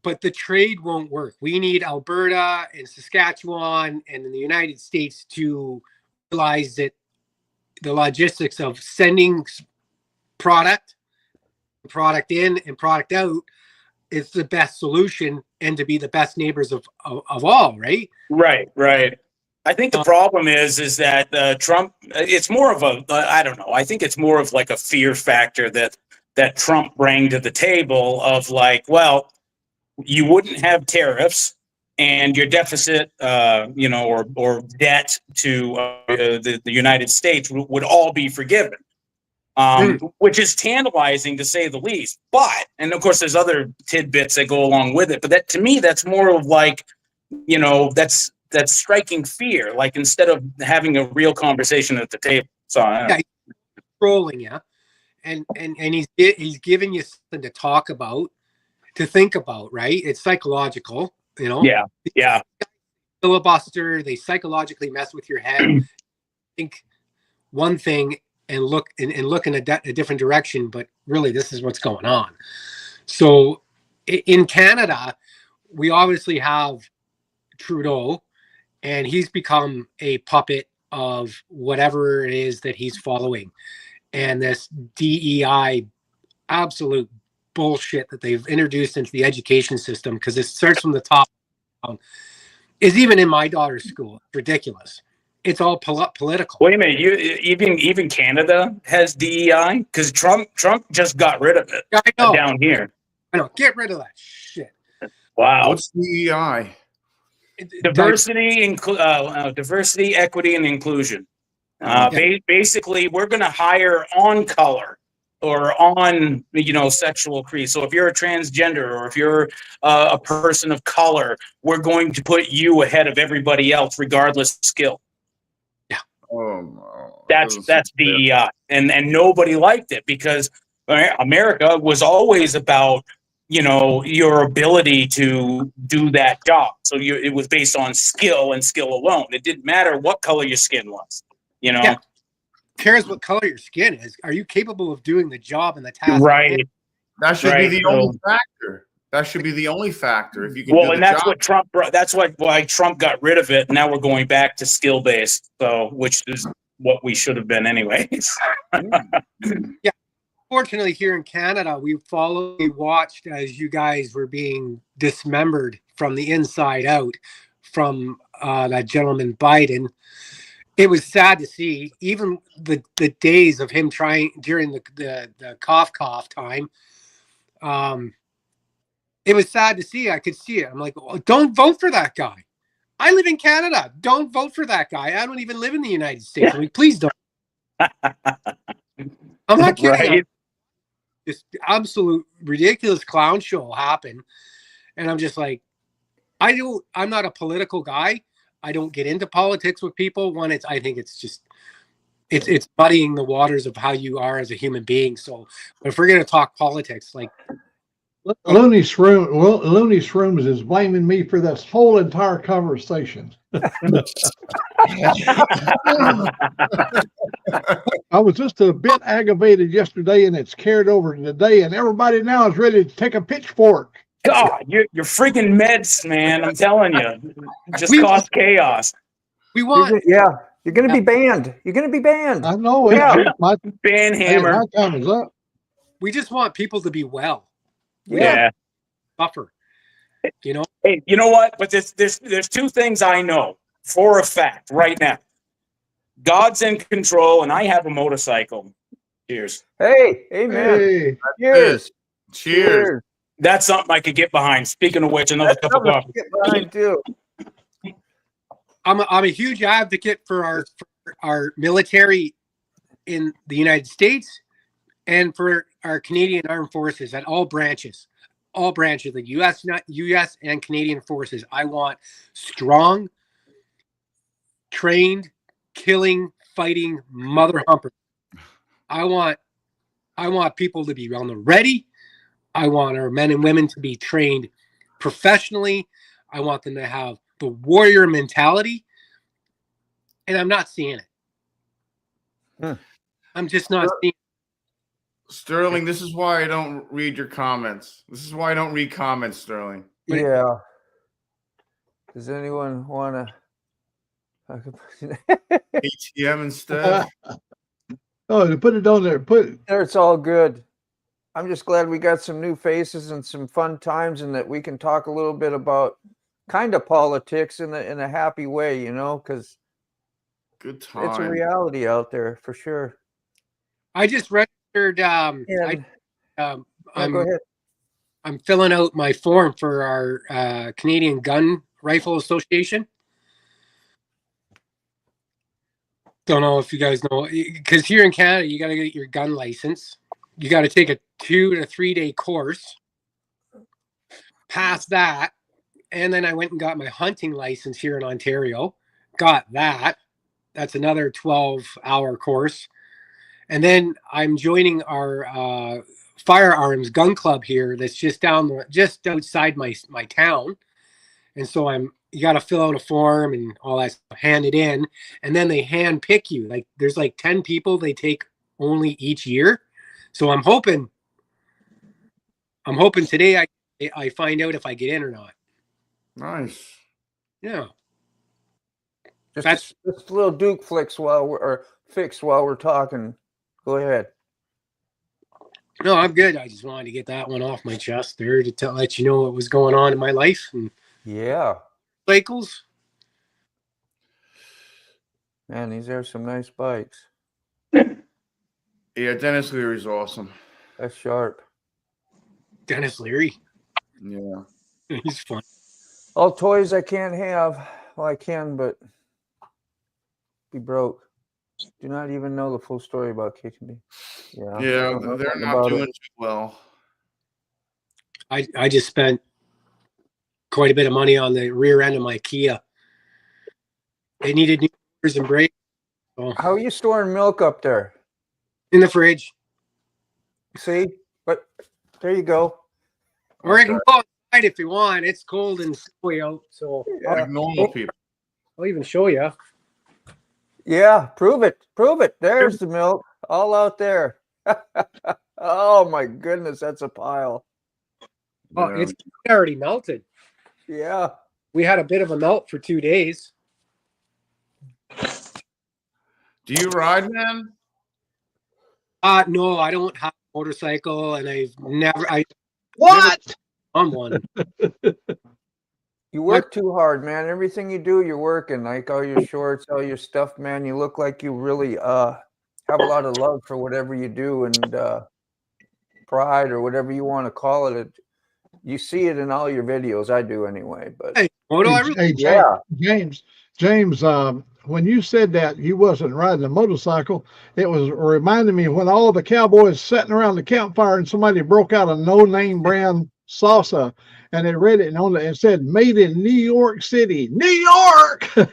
E: but the trade won't work. We need Alberta and Saskatchewan and the United States to realize that the logistics of sending product in and product out is the best solution, and to be the best neighbors of all, right?
C: Right. I think the problem is that Trump, it's more of I don't know. I think it's more of like a fear factor that Trump bring to the table of like, well, you wouldn't have tariffs, and your deficit, or debt to the United States would all be forgiven, which is tantalizing to say the least. But, and of course, there's other tidbits that go along with it. But that, to me, that's more of like, that's striking fear. Like instead of having a real conversation at the table. So
E: he's trolling you, and he's giving you something to talk about, to think about. Right? It's psychological.
C: Yeah.
E: Filibuster, they psychologically mess with your head. Think one thing and look in a different direction, but really this is what's going on. So in Canada, we obviously have Trudeau, and he's become a puppet of whatever it is that he's following. And this DEI absolute bullshit that they've introduced into the education system, because it starts from the top down, is even in my daughter's school. It's ridiculous. It's all political.
C: Wait a minute, even Canada has DEI? Because Trump just got rid of it.
E: I know.
C: Down here.
E: I know. Get rid of that shit.
B: Wow. What's DEI?
C: Diversity, diversity, equity, and inclusion. Basically, we're going to hire on color or on, sexual creed. So if you're a transgender or if you're a person of color, we're going to put you ahead of everybody else, regardless of skill.
E: Yeah.
B: Oh, no.
C: That's DEI, and nobody liked it because America was always about your ability to do that job. So it was based on skill and skill alone. It didn't matter what color your skin was.
E: Yeah. Cares what color your skin is. Are you capable of doing the job and the task?
C: Right.
B: That should be
C: Right.
B: the only factor. That should be the only factor. If you can
C: Well,
B: do the
C: and that's
B: job.
C: what Trump. That's why Trump got rid of it. Now we're going back to skill based. So, which is what we should have been anyways.
E: Yeah. Fortunately, here in Canada, we watched as you guys were being dismembered from the inside out from that gentleman Biden. It was sad to see, even the days of him trying during the cough time. It was sad to see. I could see it. I'm like, oh, don't vote for that guy. I live in Canada. Don't vote for that guy. I don't even live in the United States. Yeah. Like, please don't. I'm not kidding.
C: Right.
E: This absolute ridiculous clown show happened, and I'm just like, I'm not a political guy. I don't get into politics with people. I think it's just it's muddying the waters of how you are as a human being. So if we're gonna talk politics, like
D: Looney Shrooms is blaming me for this whole entire conversation. I was just a bit aggravated yesterday, and it's carried over to today, and everybody now is ready to take a pitchfork.
C: God, your freaking meds, man! I'm telling you, just cause chaos.
E: We want,
A: you're going to be banned. You're going to be banned.
D: I know.
C: Yeah,
D: my
C: ban hammer.
D: My time is up.
E: We just want people to be well.
C: Yeah.
E: Suffer.
C: Hey, you know what? But there's two things I know for a fact right now. God's in control, and I have a motorcycle. Cheers.
A: Hey, amen.
D: Hey.
A: Cheers.
B: Cheers.
C: That's something I could get behind. Speaking of which, another cup of coffee.
A: Get behind too.
E: I'm a huge advocate for our military in the United States and for our Canadian Armed Forces at all branches, the U.S. and Canadian forces. I want strong, trained, killing, fighting mother humpers. I want people to be on the ready. I want our men and women to be trained professionally. I want them to have the warrior mentality. And I'm not seeing it. I'm just not seeing it.
B: Sterling, this is why I don't read your comments. This is why I don't read comments, Sterling.
A: Yeah. Does anyone want to
B: ATM instead?
D: Oh, put it on there.
A: It's all good. I'm just glad we got some new faces and some fun times, and that we can talk a little bit about kind of politics in a happy way, because
B: good time.
A: It's a reality out there for sure.
E: I just registered.
A: Go ahead.
E: I'm filling out my form for our Canadian Gun Rifle Association. Don't know if you guys know, because here in Canada, you got to get your gun license. You got to take a 2 to 3 day course. Pass that, and then I went and got my hunting license here in Ontario. Got that. That's another 12-hour course. And then I'm joining our firearms gun club here that's just outside my town. And so you got to fill out a form and all that stuff, hand it in, and then they hand pick you. Like there's like 10 people they take only each year. So I'm hoping today I find out if I get in or not.
B: Nice.
E: Yeah.
A: Just a little Duke fix while we're talking. Go ahead.
E: No, I'm good. I just wanted to get that one off my chest there to let you know what was going on in my life. And
A: yeah.
E: Cycles.
A: Man, these are some nice bikes.
B: Yeah, Dennis Leary's awesome.
A: That's sharp.
E: Dennis Leary.
B: Yeah.
E: He's fun.
A: All toys I can't have. Well, I can, but be broke. Do not even know the full story about KTB.
B: Yeah, they're not doing too well.
E: I just spent quite a bit of money on the rear end of my Kia. They needed new motors and brakes. So,
A: How are you storing milk up there?
E: in the fridge.
A: See, but there you go.
E: Or I can
B: Okay.
E: go outside if you want. It's cold and snowy out, so
A: Yeah.
B: Like normal people.
E: I'll even show you.
A: Yeah, prove it. Prove it. There's the milk all out there. Oh my goodness, that's a pile.
E: Oh,
B: Yeah.
E: it's already melted.
A: Yeah.
E: We had a bit of a melt for 2 days.
B: Do you ride, man?
E: No, I don't have a motorcycle, and I
D: What?
E: on one.
A: You work too hard, man. Everything you do, you're working. Like all your shorts, all your stuff, man. You look like you really have a lot of love for whatever you do and pride or whatever you want to call it. You see it in all your videos. I do anyway. But
E: Hey, Moto, I really,
D: Hey,
A: yeah.
D: James, when you said that you wasn't riding a motorcycle, it was reminding me when all the cowboys sitting around the campfire and somebody broke out a no-name brand salsa and they read it and on it said "Made in New York City, New York."
A: You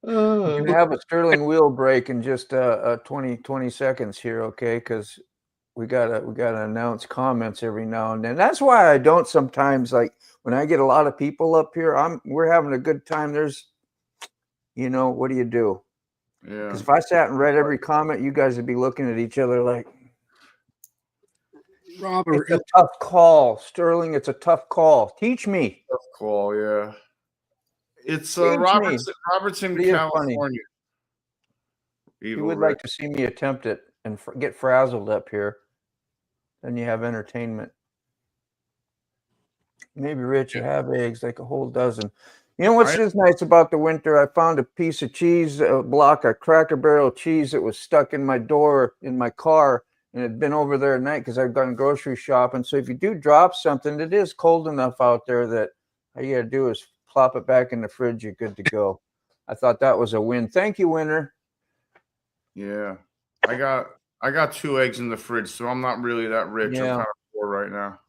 A: can have a Sterling wheel break in just 20 seconds here, okay? Because we gotta announce comments every now and then. That's why I don't sometimes, like when I get a lot of people up here. We're having a good time. There's, what do you do?
B: Yeah.
A: Because if I sat and read every comment, you guys would be looking at each other like,
E: Robert.
A: it's a tough call, Sterling. It's a tough call. Teach me.
B: Tough call, yeah. It's
A: Teach me.
B: Robertson,
A: It is funny.
B: California.
A: You
B: Evil
A: would
B: Rick.
A: like to see me attempt it and get frazzled up here. Then you have entertainment. Maybe, Rich, you have eggs, like a whole dozen. You know what's just nice about the winter? I found a piece of cheese, a block of Cracker Barrel cheese that was stuck in my door in my car, and it had been over there at night because I've gone grocery shopping. So if you do drop something, it is cold enough out there that all you got to do is plop it back in the fridge. You're good to go. I thought that was a win. Thank you, winner.
B: Yeah. I got 2 eggs in the fridge, so I'm not really that rich.
A: Yeah.
B: I'm kind of poor right now.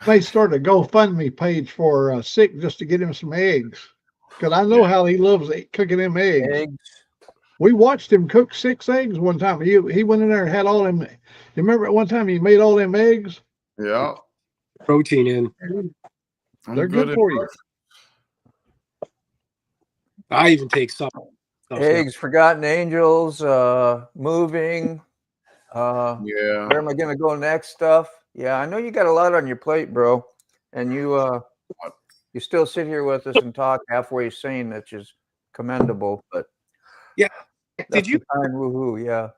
D: They started a GoFundMe page for Sick just to get him some eggs because I know how he loves cooking them eggs. We watched him cook 6 eggs one time. He went in there and had all them. You remember at one time he made all them eggs?
B: Yeah.
E: Protein in.
D: They're good for you.
E: I even take some.
A: Eggs, Forgotten Angels, moving.
B: Yeah.
A: Where am I going to go next? Stuff. Yeah, I know you got a lot on your plate, bro, and you still sit here with us and talk halfway sane, which is commendable. But
E: yeah, did you?
A: Kind, woohoo! Yeah.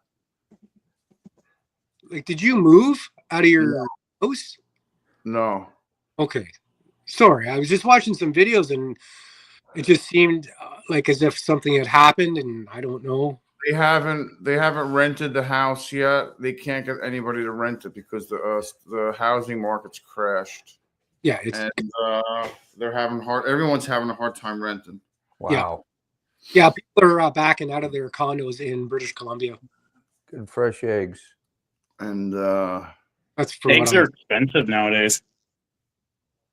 E: Like, did you move out of your house?
B: No.
E: Okay, sorry. I was just watching some videos and it just seemed like as if something had happened, and I don't know.
B: They haven't rented the house yet. They can't get anybody to rent it because the housing market's crashed.
E: Yeah,
B: they're having everyone's having a hard time renting.
A: Wow.
E: Yeah, people are backing out of their condos in British Columbia.
A: Good fresh eggs.
B: And
E: that's for
C: eggs are expensive nowadays.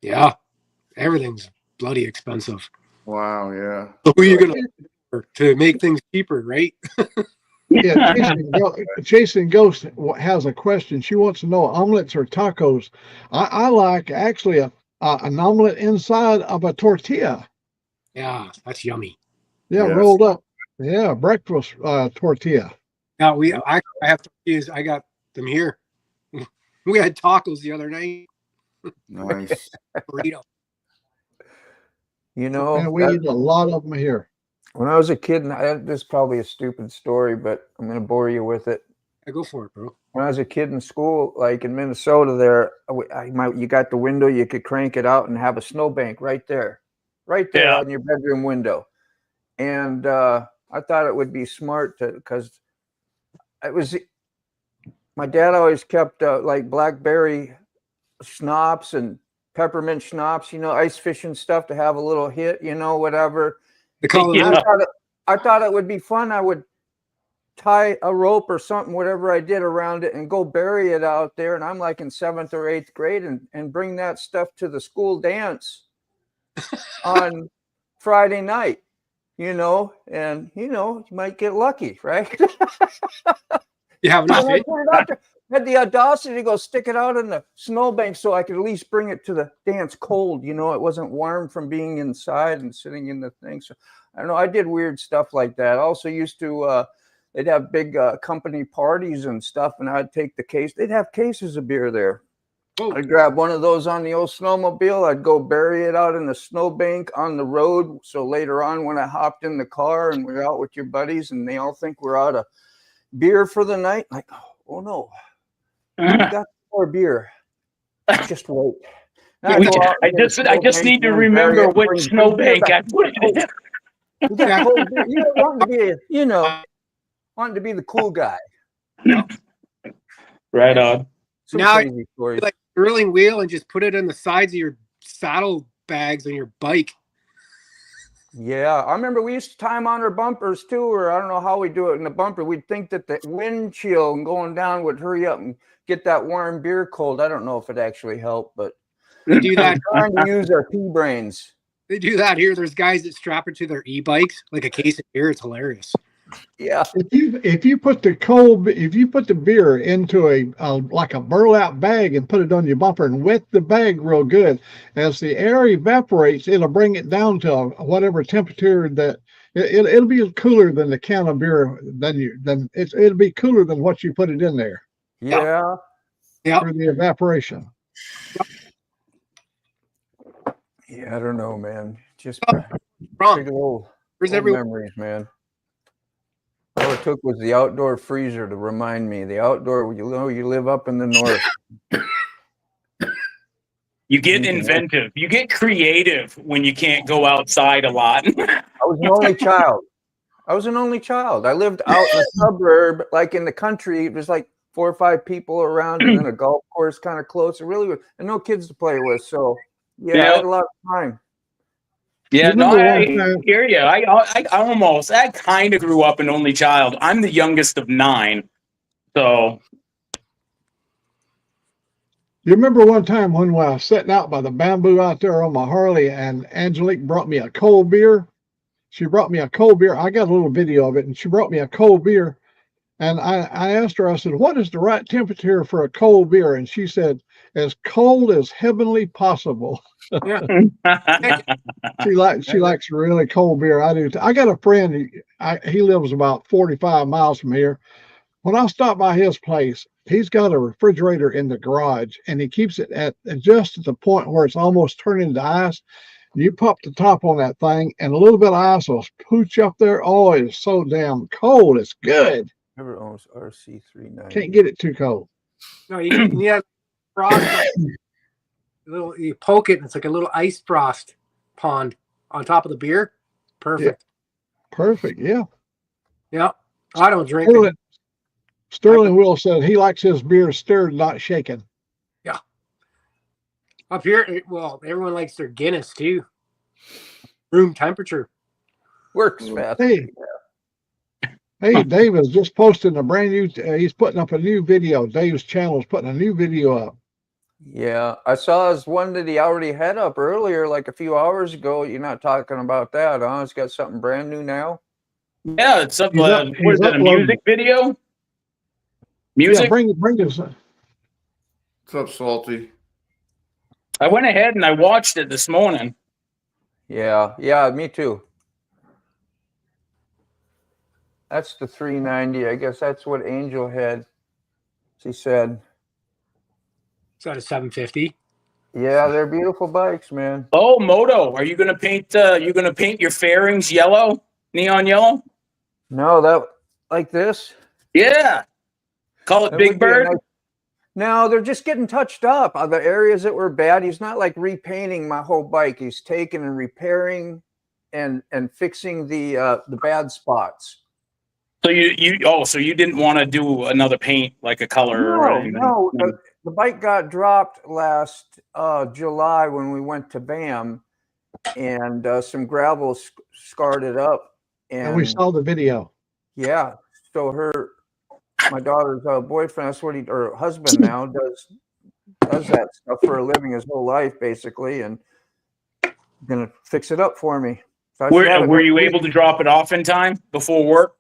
E: Yeah, everything's bloody expensive.
B: Wow, yeah.
E: So who are you gonna to make things cheaper, right?
D: Yeah, Jason Ghost has a question. She wants to know omelets or tacos. I like actually an omelet inside of a tortilla.
E: Yeah, that's yummy.
D: Yeah,
B: Yes.
D: rolled up. Yeah, breakfast tortilla.
E: Yeah, I have tortillas. I got them here. We had tacos the other night.
B: Nice.
E: Burrito.
A: You know,
D: and we eat a lot of them here.
A: When I was a kid, and this is probably a stupid story, but I'm going to bore you with it.
E: I go for it, bro.
A: When I was a kid in school, like in Minnesota, there, you got the window, you could crank it out and have a snowbank right there on your bedroom window. And I thought it would be smart because my dad always kept like blackberry schnapps and peppermint schnapps, ice fishing stuff to have a little hit, whatever. I thought it would be fun. I would tie a rope or something, whatever I did around it, and go bury it out there. And I'm like in 7th or 8th grade and bring that stuff to the school dance on Friday night. and you might get lucky, right?
E: You have enough.
A: I put it out there. Had the audacity to go stick it out in the snowbank so I could at least bring it to the dance cold. It wasn't warm from being inside and sitting in the thing. So I don't know. I did weird stuff like that. I also used to, they'd have big company parties and stuff, and I'd take the case. They'd have cases of beer there.
E: Oh.
A: I'd grab one of those on the old snowmobile. I'd go bury it out in the snowbank on the road. So later on, when I hopped in the car and we're out with your buddies and they all think we're out of beer for the night, like, oh no, we got more beer. Just wait.
C: I just need to remember which snowbank I put it in.
A: You got cold beer. You don't want to be, wanting to be the cool guy.
C: Right on.
A: Some
E: Now,
A: crazy stories.
E: like grilling wheel and just put it on the sides of your saddle bags on your bike.
A: Yeah, I remember we used to time on our bumpers too, or I don't know how we do it in the bumper. We'd think that the wind chill and going down would hurry up and get that warm beer cold. I don't know if it actually helped, but
E: They do that.
A: trying to use our pea brains.
E: They do that here. There's guys that strap it to their e-bikes like a case of beer. It's hilarious.
A: Yeah.
D: If you put the beer into like a burlap bag and put it on your bumper and wet the bag real good, as the air evaporates, it'll bring it down to whatever temperature that it'll be cooler than the can of beer. It'll be cooler than what you put it in there.
A: Yeah.
E: Yeah.
D: Through the evaporation.
A: Yeah, I don't know, man. Just
E: Wrong.
A: old
E: Where's everyone?
A: memories, man. All it took was the outdoor freezer to remind me. The outdoor, you live up in the north.
C: You get inventive. You get creative when you can't go outside a lot.
A: I was an only child. I lived out in a suburb, like in the country. It was like 4 or 5 people around, and then a golf course kind of close. It really was, and no kids to play with. So I had a lot of time.
C: Yeah, no, I hear you. I kind of grew up an only child. I'm the youngest of 9, so.
D: You remember one time when I was sitting out by the bamboo out there on my Harley, and Angelique brought me a cold beer. She brought me a cold beer. I got a little video of it, and she brought me a cold beer. And I asked her, I said, what is the right temperature for a cold beer? And she said, as cold as heavenly possible.
E: Yeah.
D: She likes really cold beer. I do. I got a friend. He lives about 45 miles from here. When I stop by his place, he's got a refrigerator in the garage, and he keeps it at just at the point where it's almost turning to ice. You pop the top on that thing, and a little bit of ice will pooch up there. Oh, it's so damn cold. It's good.
A: Whoever owns RC390.
D: Can't get it too cold.
E: No, you have frost. You poke it, and it's like a little ice frost pond on top of the beer. Perfect.
D: Yeah. Perfect. Yeah.
E: Yeah. I don't drink it.
D: Sterling Will said he likes his beer stirred, not shaken.
E: Yeah. Up here, well, everyone likes their Guinness too. Room temperature.
A: Works fast.
D: Hey, Dave is just posting a brand new, he's putting up a new video. Dave's channel is putting a new video up.
A: Yeah, I saw his one that he already had up earlier, like a few hours ago. You're not talking about that, huh? It's got something brand new now.
C: Yeah, it's up. What is it? A music video? Music.
D: Yeah, bring this.
B: What's up, Salty?
C: I went ahead and I watched it this morning.
A: Yeah, me too. That's the 390. I guess that's what Angel had. She said.
E: Is that a 750?
A: Yeah, they're beautiful bikes, man.
C: Oh, Moto, are you gonna paint? You gonna paint your fairings yellow, neon yellow?
A: No, that like this.
C: Yeah, call it Big Bird.
A: No, they're just getting touched up. The areas that were bad, he's not like repainting my whole bike. He's taking and repairing and fixing the bad spots.
C: So you didn't want to do another paint, like a color or anything?
A: No. The bike got dropped last July when we went to BAM, and some gravel scarred it up.
D: And we saw the video.
A: Yeah. So my daughter's boyfriend, that's what or husband now, does that stuff for a living his whole life, basically, and gonna fix it up for me. So I should have it
C: Were
A: next
C: you
A: week.
C: able to drop it off in time before work?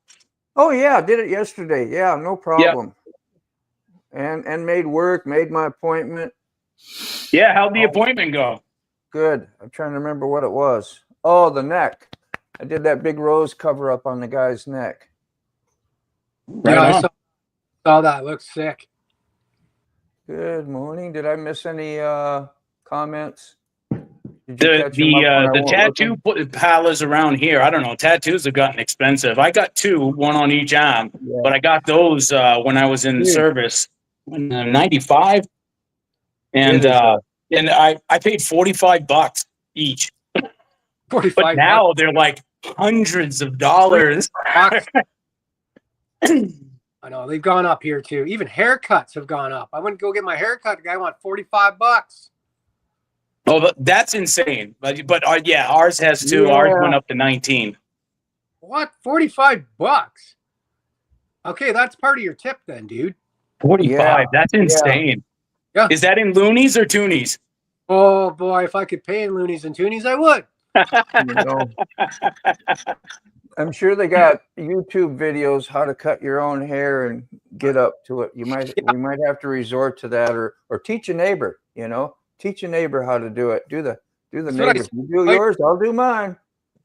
A: Oh yeah, I did it yesterday. Yeah, no problem. And made work, made my appointment.
C: Yeah, how'd the appointment go?
A: Good. I'm trying to remember what it was. Oh, the neck. I did that big rose cover up on the guy's neck.
C: Right
E: Yeah, I
C: on.
E: saw that. Looks sick.
A: Good morning. Did I miss any comments? Did you catch them
C: The
A: up when I
C: the
A: won't
C: tattoo
A: looking?
C: parlors around here, I don't know. Tattoos have gotten expensive. I got two, one on each arm,
A: Yeah.
C: but I got those when I was in the
A: Dude.
C: service in 95, and
A: It is,
C: I paid $45 each.
E: 45
C: But now they're like hundreds of dollars.
E: bucks. I know they've gone up here too. Even haircuts have gone up. I went to go get my haircut. The guy want $45.
C: Oh, that's insane. But yeah, ours has too.
A: Yeah.
C: Ours went up to 19.
E: What? $45? Okay, that's part of your tip then, dude.
C: 45.
A: Yeah.
C: That's insane.
E: Yeah.
C: Is that in loonies or toonies?
E: Oh boy, if I could pay in loonies and toonies, I would.
A: you know. I'm sure they got YouTube videos how to cut your own hair and get up to it. We might have to resort to that or teach a neighbor, you know. Teach a neighbor how to do it. Do the neighbor. You do yours, I'll do mine.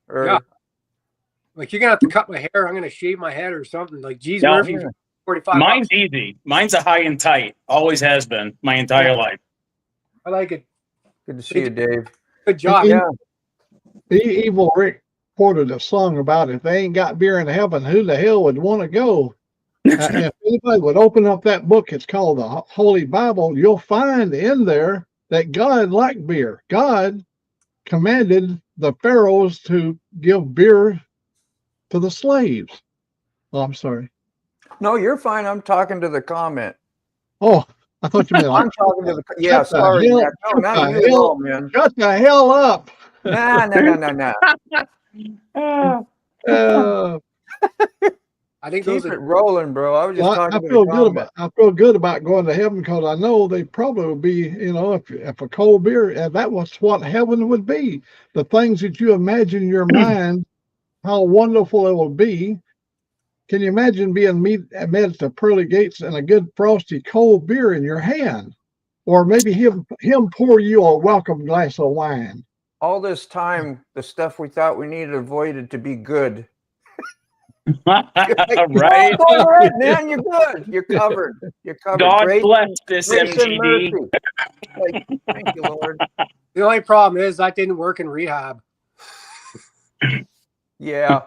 A: Or
E: Yeah. Like you're gonna have to cut my hair. I'm gonna shave my head or something. Like geez,
C: No.
E: Murphy, $45.
C: Mine's easy. Mine's a high and tight. Always has been my entire life.
E: I like it.
A: good to see you, Dave.
E: Good job.
A: Yeah.
D: Evil Rick quoted a song about if they ain't got beer in heaven, who the hell would want to go? If anybody would open up that book, it's called the Holy Bible, you'll find in there that God liked beer. God commanded the pharaohs to give beer to the slaves. Oh, I'm sorry.
A: No, you're fine. I'm talking to the comment.
D: Oh, I thought you meant
A: I'm talking to the yeah. Sorry,
D: hell,
A: Matt. No, not you at all, man.
D: shut the hell up.
A: Nah.
E: I think
A: Keep
E: those
A: it
E: are
A: rolling, bro. I was just talking to the comment.
D: I feel good about going to heaven because I know they probably would be, if a cold beer, and that was what heaven would be. The things that you imagine in your mind, how wonderful it will be. Can you imagine being met at the pearly gates and a good frosty cold beer in your hand, or maybe him pour you a welcome glass of wine?
A: All this time, the stuff we thought we needed avoided to be good.
C: Right.
A: Oh, go ahead, man. You're good. You're covered. You're covered.
C: God
A: Grace,
C: bless this
A: grace and
C: MGD.
A: mercy. Thank you, Lord.
E: the only problem is that didn't work in rehab.
A: Yeah.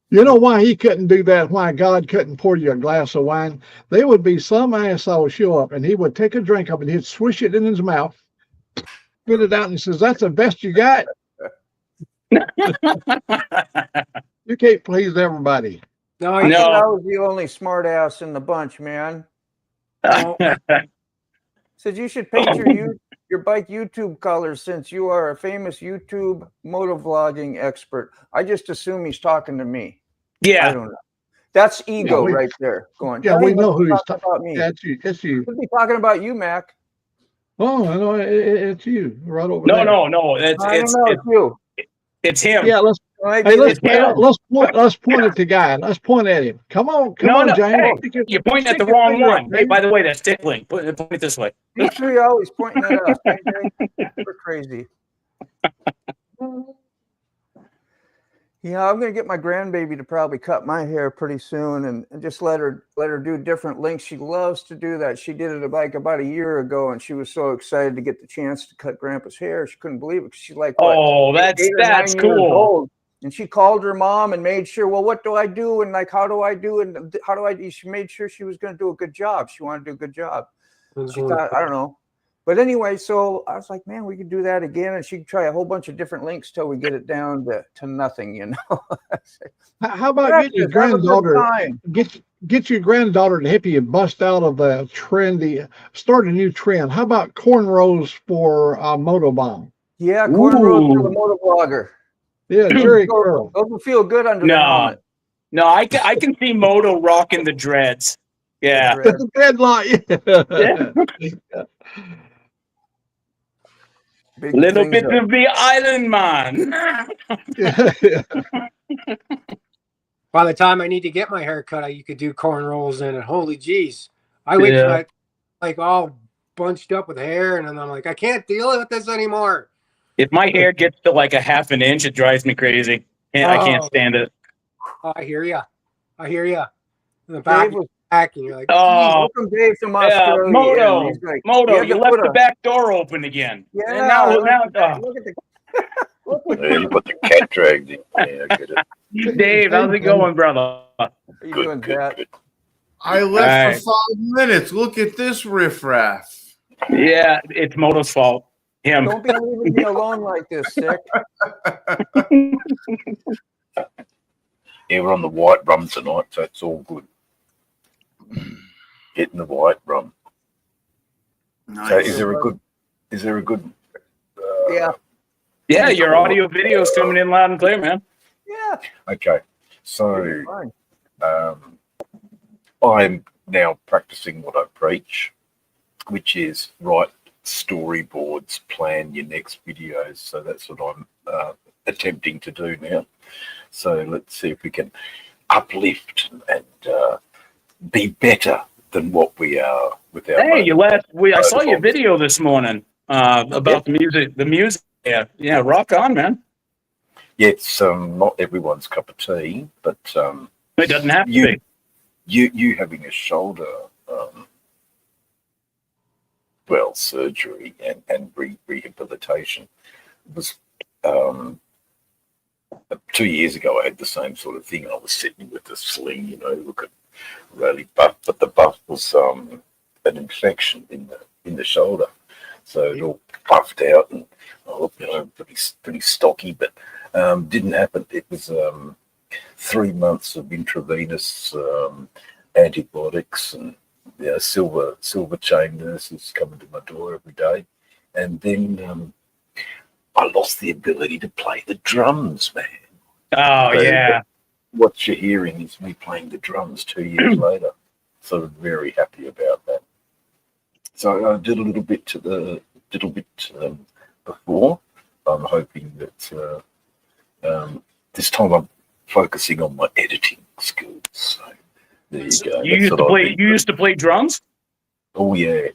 D: You know why he couldn't do that? Why God couldn't pour you a glass of wine? There would be some asshole show up and he would take a drink up and he'd swish it in his mouth, spit it out, and he says, "That's the best you got." You can't please everybody.
E: No,
A: I
E: you
A: thought
C: No.
A: I was the only smart ass in the bunch, man. Said you should paint your bike YouTube colors since you are a famous YouTube motovlogging expert. I just assume he's talking to me. I
C: Yeah.
A: don't know. That's ego
D: we-
A: right there. Going.
D: Yeah,
A: "Hey,
D: we know
A: must
D: who
A: be
D: he's
A: talking about me.
D: Yeah, it's you.
A: Could be talking about you, Mac.
D: Oh, I know it's you right over
C: No,
D: there.
C: no. It's
A: I don't know. It's you.
C: it's him.
D: Yeah, let's point at the guy. Let's point at him. Come on,
C: No,
D: James.
C: hey, you're pointing at the
D: stick your
C: wrong
D: finger up,
C: one. Hey,
D: James.
C: by the way, that's tickling. Point it this way.
A: You three are always pointing at us. Hey, Jay? We're crazy. Yeah, I'm gonna get my grandbaby to probably cut my hair pretty soon and just let her do different lengths. She loves to do that. She did it like about a year ago, and she was so excited to get the chance to cut Grandpa's hair. She couldn't believe it. She's like, what,
C: Oh, that's
A: 8 or 9 years
C: cool.
A: old. And she called her mom and made sure, well, what do I do? And like, how do I do? And how do I do? She made sure she was going to do a good job. She wanted to do a good job. She thought, I don't know. But anyway, so I was like, man, we could do that again. And she could try a whole bunch of different links till we get it down to nothing, you know.
D: How about getting your granddaughter? Get your granddaughter to help you bust out of the trendy, start a new trend. How about cornrows for motobomb?
A: Yeah, cornrows for the
C: Ooh.
A: motovlogger.
D: Yeah, Jerry curl.
A: Those will feel good under the
C: No,
A: helmet.
C: no, I can see Moto rocking the dreads. Yeah.
D: Headlock.
A: Big
C: Little
A: things
C: bit
A: are-
C: of the island man.
E: By the time I need to get my hair cut, you could do cornrows in it. Holy jeez. I wait
C: Yeah.
E: till I like all bunched up with hair, and then I'm like, I can't deal with this anymore.
C: If my hair gets to like a half an inch, it drives me crazy. I can't
E: Oh.
C: stand it.
E: I hear ya. I hear ya. In the back,
A: Dave was
E: back, and you're like,
C: Oh,
A: welcome Dave from
C: yeah,
A: Australia. and
C: Moto,
A: he's like,
C: Moto,
A: had
C: you
A: to
C: left
A: put
C: the
A: a-
C: back door open again.
A: Yeah,
C: And now,
A: look at
C: now,
A: the look what
F: Yeah, you put the cat dragged in. Yeah, I get it.
C: Dave, how's it going, brother?
A: are you doing,
F: Good,
A: Zach?
F: good.
B: I left
C: All right.
B: for 5 minutes. Look at this riffraff.
C: Yeah, it's Moto's fault. Him.
A: Don't be leaving me alone like this, Sick.
F: Yeah, we're on the white rum tonight, so it's all good. Hitting the white rum. So is there a good
A: Yeah,
C: Yeah, your audio video is coming in loud and clear, man.
A: yeah.
F: okay. So
A: Fine.
F: I'm now practicing what I preach, which is write storyboards, plan your next videos. So that's what I'm attempting to do now. So let's see if we can uplift and be better than what we are with our.
C: Hey, I saw your
F: motorcycles.
C: video this morning about the music. The music. Yeah, rock on, man.
F: Yeah, it's not everyone's cup of tea, but
C: It doesn't have to be.
F: you having a shoulder surgery and rehabilitation was 2 years ago. I had the same sort of thing. I was sitting with the sling, looking really buff, but the buff was an infection in the shoulder, so it all puffed out and I looked, pretty stocky, but didn't happen. It was 3 months of intravenous antibiotics and silver chain nurses coming to my door every day, and then I lost the ability to play the drums, man.
C: Oh, yeah.
F: What you're hearing is me playing the drums 2 years later. So I'm very happy about that. So I did a little bit before. I'm hoping that this time I'm focusing on my editing skills. So there you go.
C: You used to play drums?
F: Oh yeah,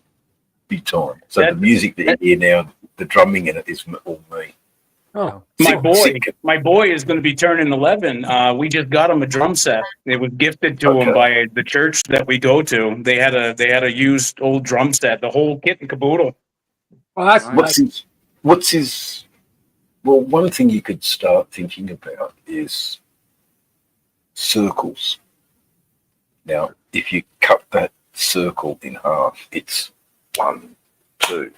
F: big time. So the music that you hear now, the drumming in it is all me.
E: oh,
C: My boy is going to be turning 11. We just got him a drum set. It was gifted to him by the church that we go to. They had a used old drum set, the whole kit and caboodle.
E: well, that's
F: What's his? Well, one thing you could start thinking about is circles. Now, if you cut that circle in half, it's 1, 2.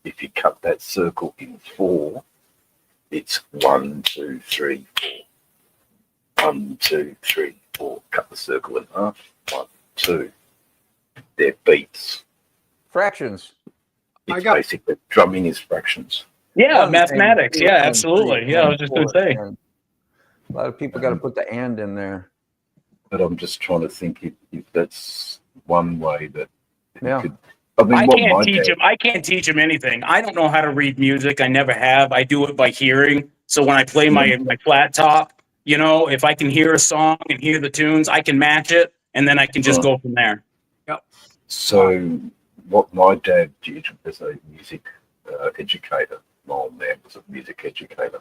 F: If you cut that circle in 4, it's 1, 2, 3, 4. 1, 2, 3, 4. Cut the circle in half. 1, 2. They're beats.
A: Fractions.
F: It's basically drumming is fractions.
C: Yeah,
A: One,
C: mathematics.
A: two,
C: Yeah,
A: one,
C: absolutely.
A: three,
C: Yeah, I
A: one,
C: was just going to
A: four,
C: say.
A: and a lot of people got to put the "and" in there.
F: But I'm just trying to think if that's one way that
A: Yeah.
F: could. I mean,
C: I can't teach him anything. I don't know how to read music. I never have. I do it by hearing. So when I play my flat top, if I can hear a song and hear the tunes, I can match it, and then I can just go from there.
E: Yep.
F: So what my dad did as a music educator, my old man was a music educator,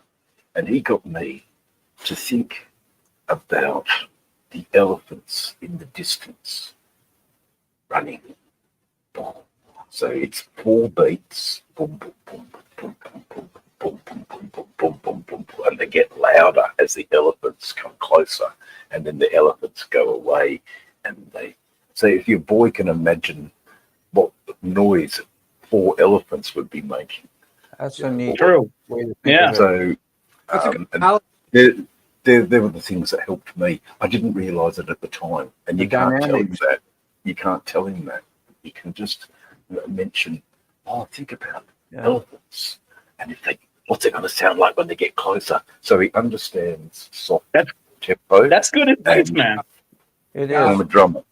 F: and he got me to think about the elephants in the distance running. So it's 4 beats, boom, boom, boom, boom, boom, boom, boom, boom, boom, boom, boom, boom, boom, boom, and they get louder as the elephants come closer, and then the elephants go away, and they. So if your boy can imagine what noise 4 elephants would be making,
A: That's a neat
C: True.
A: way to think
C: Yeah.
A: of it.
F: so
E: that's a good
F: and
E: analogy.
F: there were the things that helped me. I didn't realize it at the time, and
A: The
F: you can't tell him
A: dynamics.
F: that. You can't tell him that. You can just mention, think about elephants, and what's it going to sound like when they get closer. So he understands soft tempo.
C: That's good advice, man.
A: It
F: I'm
A: is.
F: a drummer.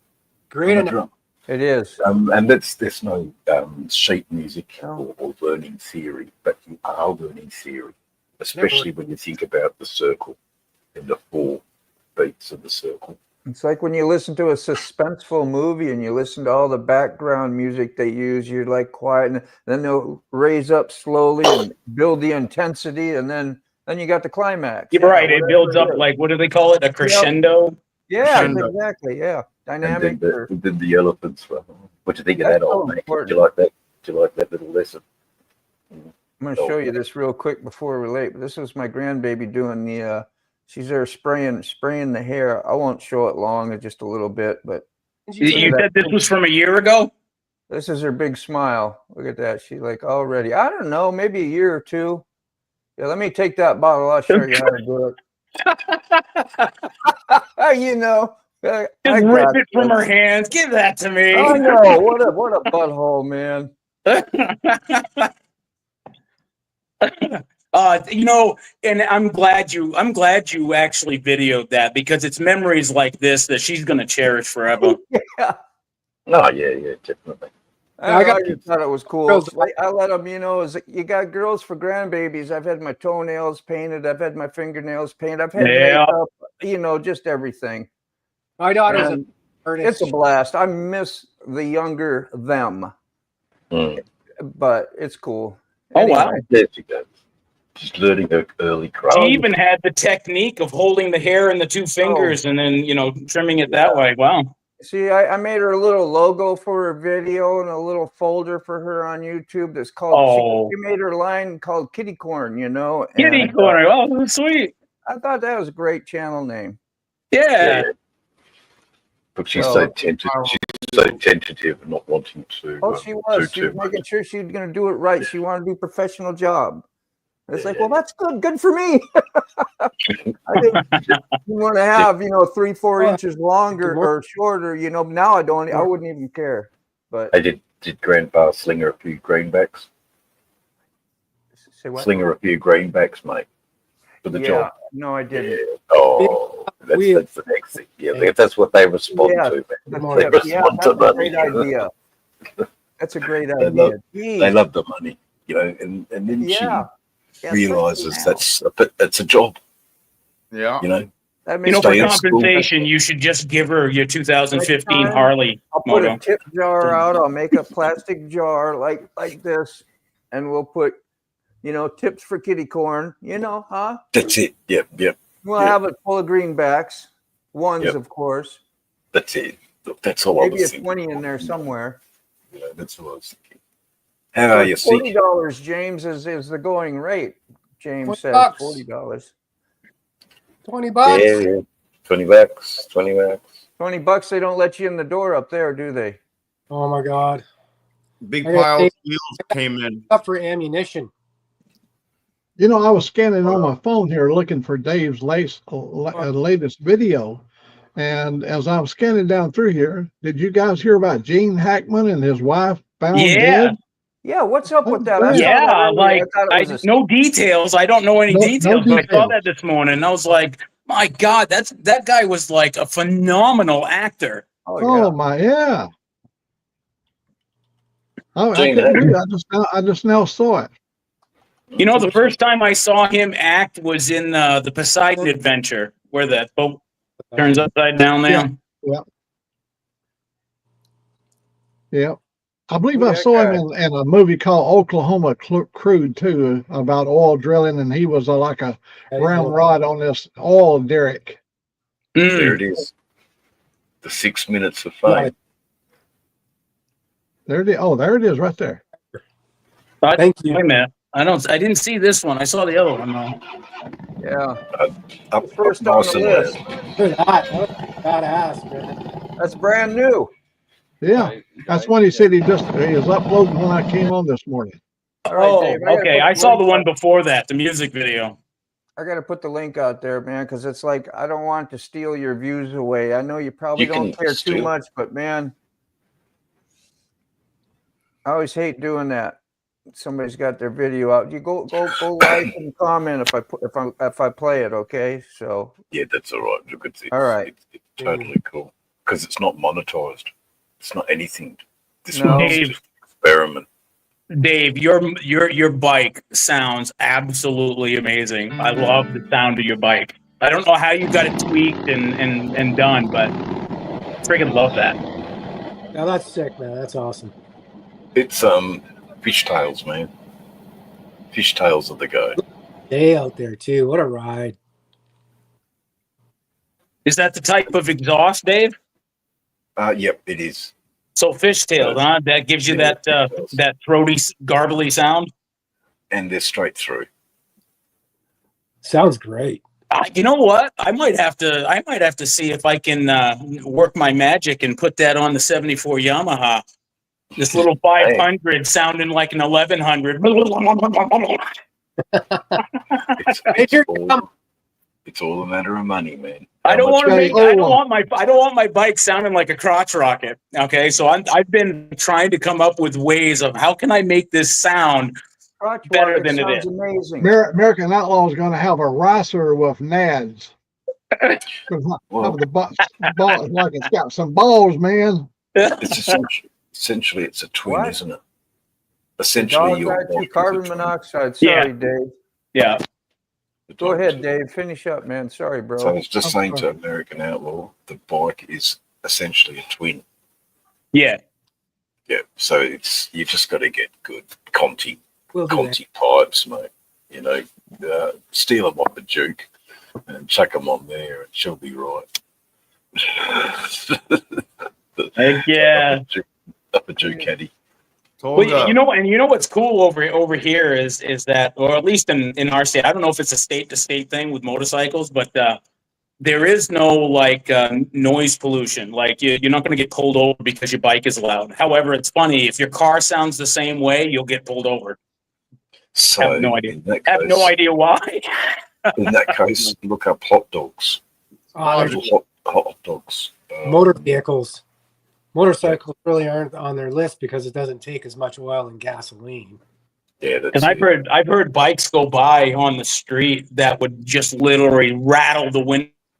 E: Great
F: I'm a
E: analogy.
F: drummer.
A: It is.
F: And there's no sheet music
A: No.
F: or learning theory, but you are learning theory, especially when you think about the circle and the 4 beats of the circle.
A: It's like when you listen to a suspenseful movie and you listen to all the background music they use, you're like quiet, and then they'll raise up slowly and build the intensity, and then you got the climax.
C: You're right. It builds up like, what do they call it? A crescendo.
A: Yeah,
B: Crescendo.
A: exactly. Yeah, dynamic.
F: And then the elephants. What do you think of
A: That's
F: that, old
A: so
F: mate? Do
A: important.
F: you like that? Do you like that little lesson?
A: I'm going to show you this real quick before we're late. But this was my grandbaby doing the. She's there spraying the hair. I won't show it long, just a little bit. But
C: You said this was from a year ago?
A: this is her big smile. Look at that. She's like already. I don't know, maybe a year or two. Yeah, let me take that bottle. I'll show you how to do it. You know,
C: Just rip it from her hands. Give that to me.
A: Oh no! What a butthole, man.
C: You know, and I'm glad you actually videoed that, because it's memories like this that she's gonna cherish forever.
A: Yeah.
F: Oh yeah, definitely.
A: I just thought it was cool. I let them, you got girls for grandbabies. I've had my toenails painted. I've had my fingernails painted. I've had makeup, just everything.
E: My daughter's an
A: It's
E: artist.
A: a blast. I miss the younger them, but it's cool.
C: Oh, wow.
F: There she goes. Just learning the early craft.
C: She even had the technique of holding the hair in the 2 fingers and then, trimming it that way. Wow.
A: See, I made her a little logo for her video and a little folder for her on YouTube that's called, she made her line called Kitty Corn,
C: Kitty Corn. Oh, sweet.
A: I thought that was a great channel name.
C: Yeah.
F: But she's so tentative. She's so tentative and not wanting to.
A: Oh, she was. She was making sure she was going to do it right. She wanted to do a professional job. It's like, well, that's good for me. I think you want to have, 3-4 inches longer or shorter, now I wouldn't even care. But
F: I did Grandpa sling her a few greenbacks?
A: Say what?
F: Sling her a few greenbacks, mate, for the job.
A: No, I didn't.
F: Yeah. Oh, that's the next thing. Yeah, that's what they respond to, man. They respond to
A: that's a great idea. That's a great idea.
F: They love the money, and then she realizes it's a job.
B: Yeah.
C: For compensation, you should just give her your 2015 Harley.
A: I'll put a tip jar out. I'll make a plastic jar like this, and we'll put, tips for kitty corn. Huh?
F: That's it. Yep.
A: We'll have it full of greenbacks, ones, of course.
F: That's it. That's all I was thinking.
A: Maybe a 20 in there somewhere.
F: Yeah, that's what I was thinking. How are you,
A: $40, James, is the going rate. James says $40.
E: $20.
F: Yeah. $20.
A: $20. They don't let you in the door up there, do they?
E: Oh my God!
B: Big pile of wheels came in.
E: Up for ammunition.
D: I was scanning on my phone here looking for Dave's latest video. And as I was scanning down through here, did you guys hear about Gene Hackman and his wife found dead?
A: Yeah, what's up with that?
C: No details. I don't know any details. But I saw that this morning, and I was like, my God, that guy was like a phenomenal actor.
D: I just now saw it.
C: The first time I saw him act was in the Poseidon Adventure, where that boat turns upside down there.
D: Yeah. I believe I saw him in a movie called Oklahoma Crude too, about oil drilling, and he was like a ramrod on this oil derrick.
F: There it is. The 6 minutes of fame.
D: There it is. Oh, there it is, right there.
C: Thank you. Wait a minute. I didn't see this one. I saw the other one though.
A: Yeah. First on the list.
E: Badass, man.
A: That's brand new.
D: Yeah, that's when he said he was uploading when I came on this morning.
A: All right, Dave,
C: okay. I saw the one before that, the music video.
A: I got to put the link out there, man, because it's like I don't want to steal your views away. I know you probably don't care too much, but man, I always hate doing that. Somebody's got their video out. You go like and comment if I play it, okay? So
F: yeah, that's all right. Look, it's
A: all right.
F: It's totally cool because it's not monetized. It's not anything. This
A: No.
F: one's just an experiment.
C: Dave, your bike sounds absolutely amazing. I love the sound of your bike. I don't know how you got it tweaked and done, but freaking love that.
E: Now that's sick, man. That's awesome.
F: It's fishtails, man. Fishtails are the go.
E: Day out there too. What a ride.
C: Is that the type of exhaust, Dave?
F: Yep, it is.
C: So fishtails, huh? That gives you that that throaty, garbly sound.
F: And they're straight through.
E: Sounds great.
C: You know what? I might have to see if I can work my magic and put that on the '74 Yamaha. This little 500 sounding like an 1100.
F: It's all a matter of money, man.
C: I don't want my bike sounding like a crotch rocket. Okay, so I've been trying to come up with ways of how can I make this sound better than it is.
A: Amazing.
D: American Outlaw is going to have a ricer with nads. Like it's got some balls, man.
F: It's essentially it's a twin,
A: What?
F: isn't it? Essentially,
A: Dog got you carbon monoxide.
C: Yeah.
A: Sorry, Dave.
C: Yeah.
A: Go ahead, Dave. Finish up, man. Sorry, bro.
F: So I was just saying to American Outlaw, the bike is essentially a twin.
C: Yeah.
F: Yeah. So you just got to get good Conti
E: We'll do that.
F: pipes, mate. You know, steal them off a Duke and chuck them on there, and she'll be right.
C: Heck yeah.
F: Up a Ducati.
C: Well, you know what's cool over here is that, or at least in our state, I don't know if it's a state to state thing with motorcycles, but there is no like noise pollution. Like you're not going to get pulled over because your bike is loud. However, it's funny, if your car sounds the same way, you'll get pulled over.
F: So
C: I have no idea. I have no idea why.
F: In that case, look up hot dogs. Hot dogs.
E: Motor vehicles. Motorcycles really aren't on their list because it doesn't take as much oil and gasoline.
F: Yeah,
C: Because I've heard bikes go by on the street that would just literally rattle the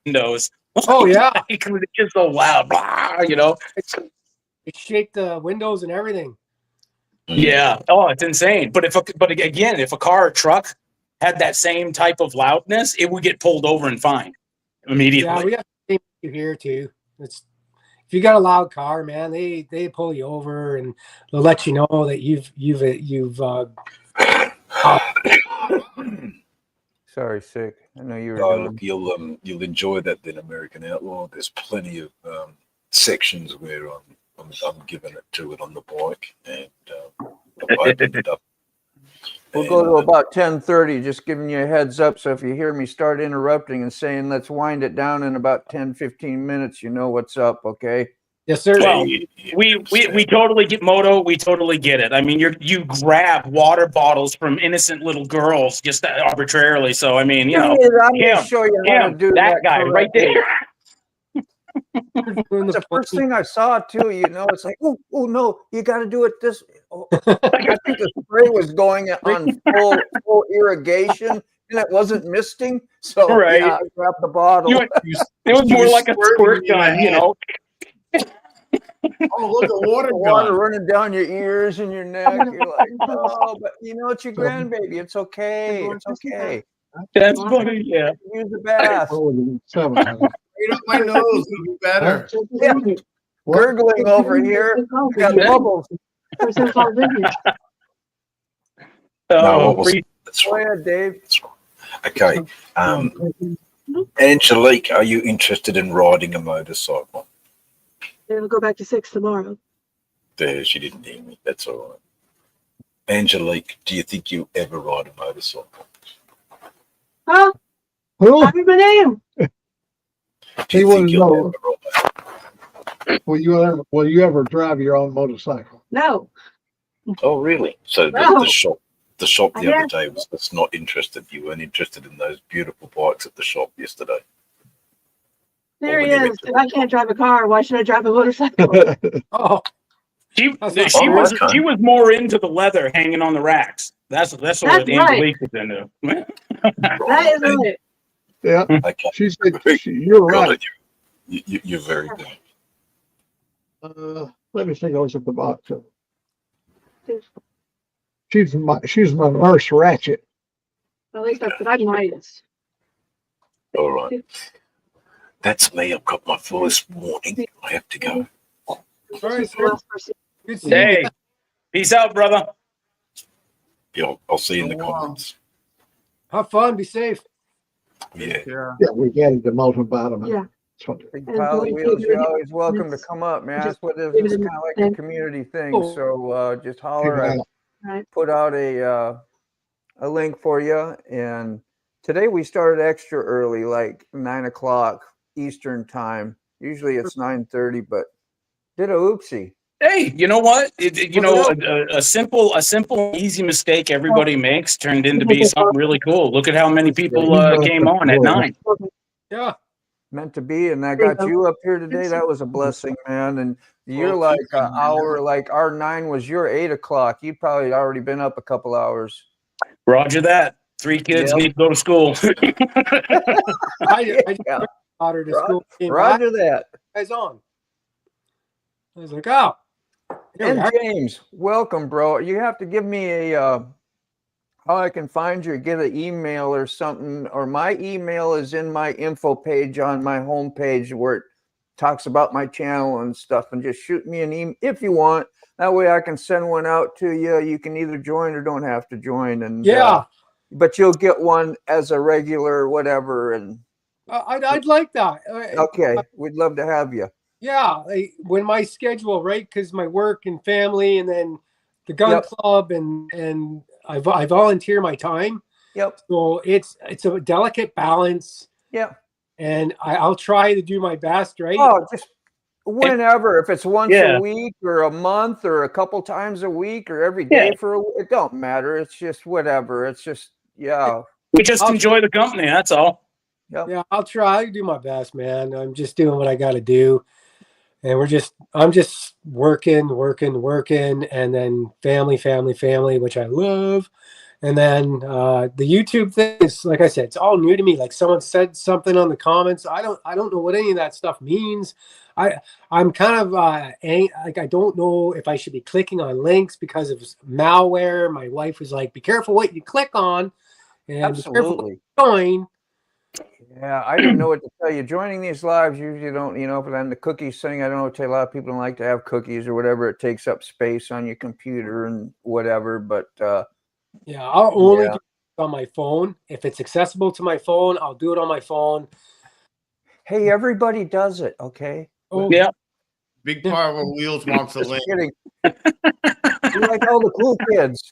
C: windows.
E: Oh yeah,
C: because it's just so loud. Blah, you know,
E: it shake the windows and everything.
C: Yeah. Oh, it's insane. But again, if a car or truck had that same type of loudness, it would get pulled over and fined immediately.
E: Yeah, we got the same issue here too. It's if you got a loud car, man, they pull you over and they'll let you know that you've
A: Sorry, sick. I know you were.
F: look, you'll enjoy that then, American Outlaw. There's plenty of sections where I'm giving it to it on the bike, and I've opened it up.
A: We'll go to about 10:30, just giving you a heads up. So if you hear me start interrupting and saying, let's wind it down in about 10, 15 minutes, you know what's up, okay?
E: yes, sir.
C: Well, we totally get Moto. We totally get it. I mean, you grab water bottles from innocent little girls just arbitrarily. So I mean, you know,
A: I'm going to show you how to do
C: that guy right there.
A: That's the first thing I saw too. You know, it's like, oh no, you got to do it this. Oh. I think the spray was going on full irrigation, and it wasn't misting. So
C: Right.
A: yeah, I grabbed the bottle.
C: It was more like a squirt gun, you know.
B: Oh, look at water
A: Water
B: gun.
A: running down your ears and your neck. You're like, oh, but you know, it's your grandbaby. It's okay. It's okay.
C: That's funny, yeah.
A: Use the bath.
B: Right up my nose would be better.
A: Yeah. Gurgling over here. We got bubbles.
F: No, what was that's
A: Go
F: right.
A: ahead, Dave.
F: That's right. Okay. Angelique, are you interested in riding a motorcycle?
G: Then we'll go back to 6 tomorrow.
F: There, she didn't hear me. That's all right. Angelique, do you think you'll ever ride a motorcycle?
G: Huh?
D: Who?
G: Happy my name.
F: Do you think you'll
D: know.
F: ever ride?
D: Will you ever drive your own motorcycle?
G: No.
F: Oh, really? So
G: No.
F: the shop the
G: Yeah.
F: other day was just not interested. You weren't interested in those beautiful bikes at the shop yesterday.
G: There he
F: when you
G: is. If I can't drive a car, why should I drive a motorcycle?
E: Oh,
C: She
F: Oh,
C: was
F: okay.
C: she was more into the leather hanging on the racks. That's what
G: That's
C: Angelique was into.
G: That is right.
D: Yeah,
F: Okay.
D: she said you're
F: Got
D: right.
F: it. You're very good.
D: Let me see what's at the box. She's my nurse ratchet.
G: At least I've got mites.
F: All right. That's me. I've got my first warning. I have to go.
E: All right,
G: She's the
E: sir.
G: last person.
E: Good seeing you.
C: Hey, peace out, brother.
F: Yeah, I'll see you in the
B: Go on.
F: comments.
E: Have fun. Be safe.
F: Yeah.
B: Yeah.
D: Yeah, we added the multivitamin.
G: Yeah.
D: That's what-
A: Big
G: And
A: pile of
G: going
A: wheels.
G: to
A: You're
G: the-
A: always welcome to
G: Yes.
A: come up, man.
G: Just
A: That's what it is.
G: leave it
A: It's
G: in
A: kind of like
G: the
A: a
G: thing.
A: community thing.
E: Oh.
A: So just holler. I
G: Right.
A: put out a link for you. And today we started extra early, like 9 o'clock Eastern time. Usually it's 9:30, but did a oopsie.
C: Hey, you know what?
A: Well,
C: A simple, easy mistake everybody makes turned into be something really cool. Look at how many people came on at 9.
E: Yeah.
A: Meant to be, and I
G: There you
A: got
G: go.
A: you up here today. That was a blessing, man. And you're
B: Well,
A: like an hour, like our 9 was your 8 o'clock. You'd probably already been up a couple hours.
C: Roger that. 3 kids
A: Yep.
C: need to go to school.
E: I
A: Yeah.
E: brought her to
A: Rod-
E: school. Came back,
A: Roger that.
E: guys on. I was like, oh. Here we
A: And
E: are.
A: James, welcome, bro. You have to give me a how I can find you. Get an email or something, or my email is in my info page on my homepage where it talks about my channel and stuff. And just shoot me an email if you want. That way I can send one out to you. You can either join or don't have to join. And
E: Yeah.
A: but you'll get one as a regular whatever. And
E: I'd like that.
A: okay, we'd love to have you.
E: Yeah, when my schedule, right? Because my work and family, and then the gun
A: Yep.
E: club, and I volunteer my time,
A: Yep.
E: so it's a delicate balance,
A: Yep.
E: and I'll try to do my best, right?
A: Oh, just whenever. If it's once
C: Yeah.
A: a week or a month or a couple times a week or every day
C: Yeah.
A: for a week, it don't matter. It's just whatever. It's just yeah.
C: We just enjoy the company. That's all.
A: Yep.
E: Yeah, I'll try to do my best, man. I'm just doing what I got to do, and I'm just working, and then family, which I love. And then the YouTube thing is, like I said, it's all new to me. Like someone said something on the comments. I don't know what any of that stuff means. I'm kind of like I don't know if I should be clicking on links because of malware. My wife was like, "Be careful what you click on," and be careful what
A: Absolutely.
E: you join.
A: Yeah, I didn't know what to tell you. Joining these lives usually don't, but then the cookies thing, I don't know, tell you, a lot of people don't like to have cookies or whatever. It takes up space on your computer and whatever. But
E: Yeah, I'll only
A: Yeah.
E: do it on my phone. If it's accessible to my phone, I'll do it on my phone.
A: hey, everybody does it, okay?
E: Oh,
C: Yeah.
B: Big Pile of Wheels wants a
A: Just
B: link.
A: kidding. You like all the cool kids.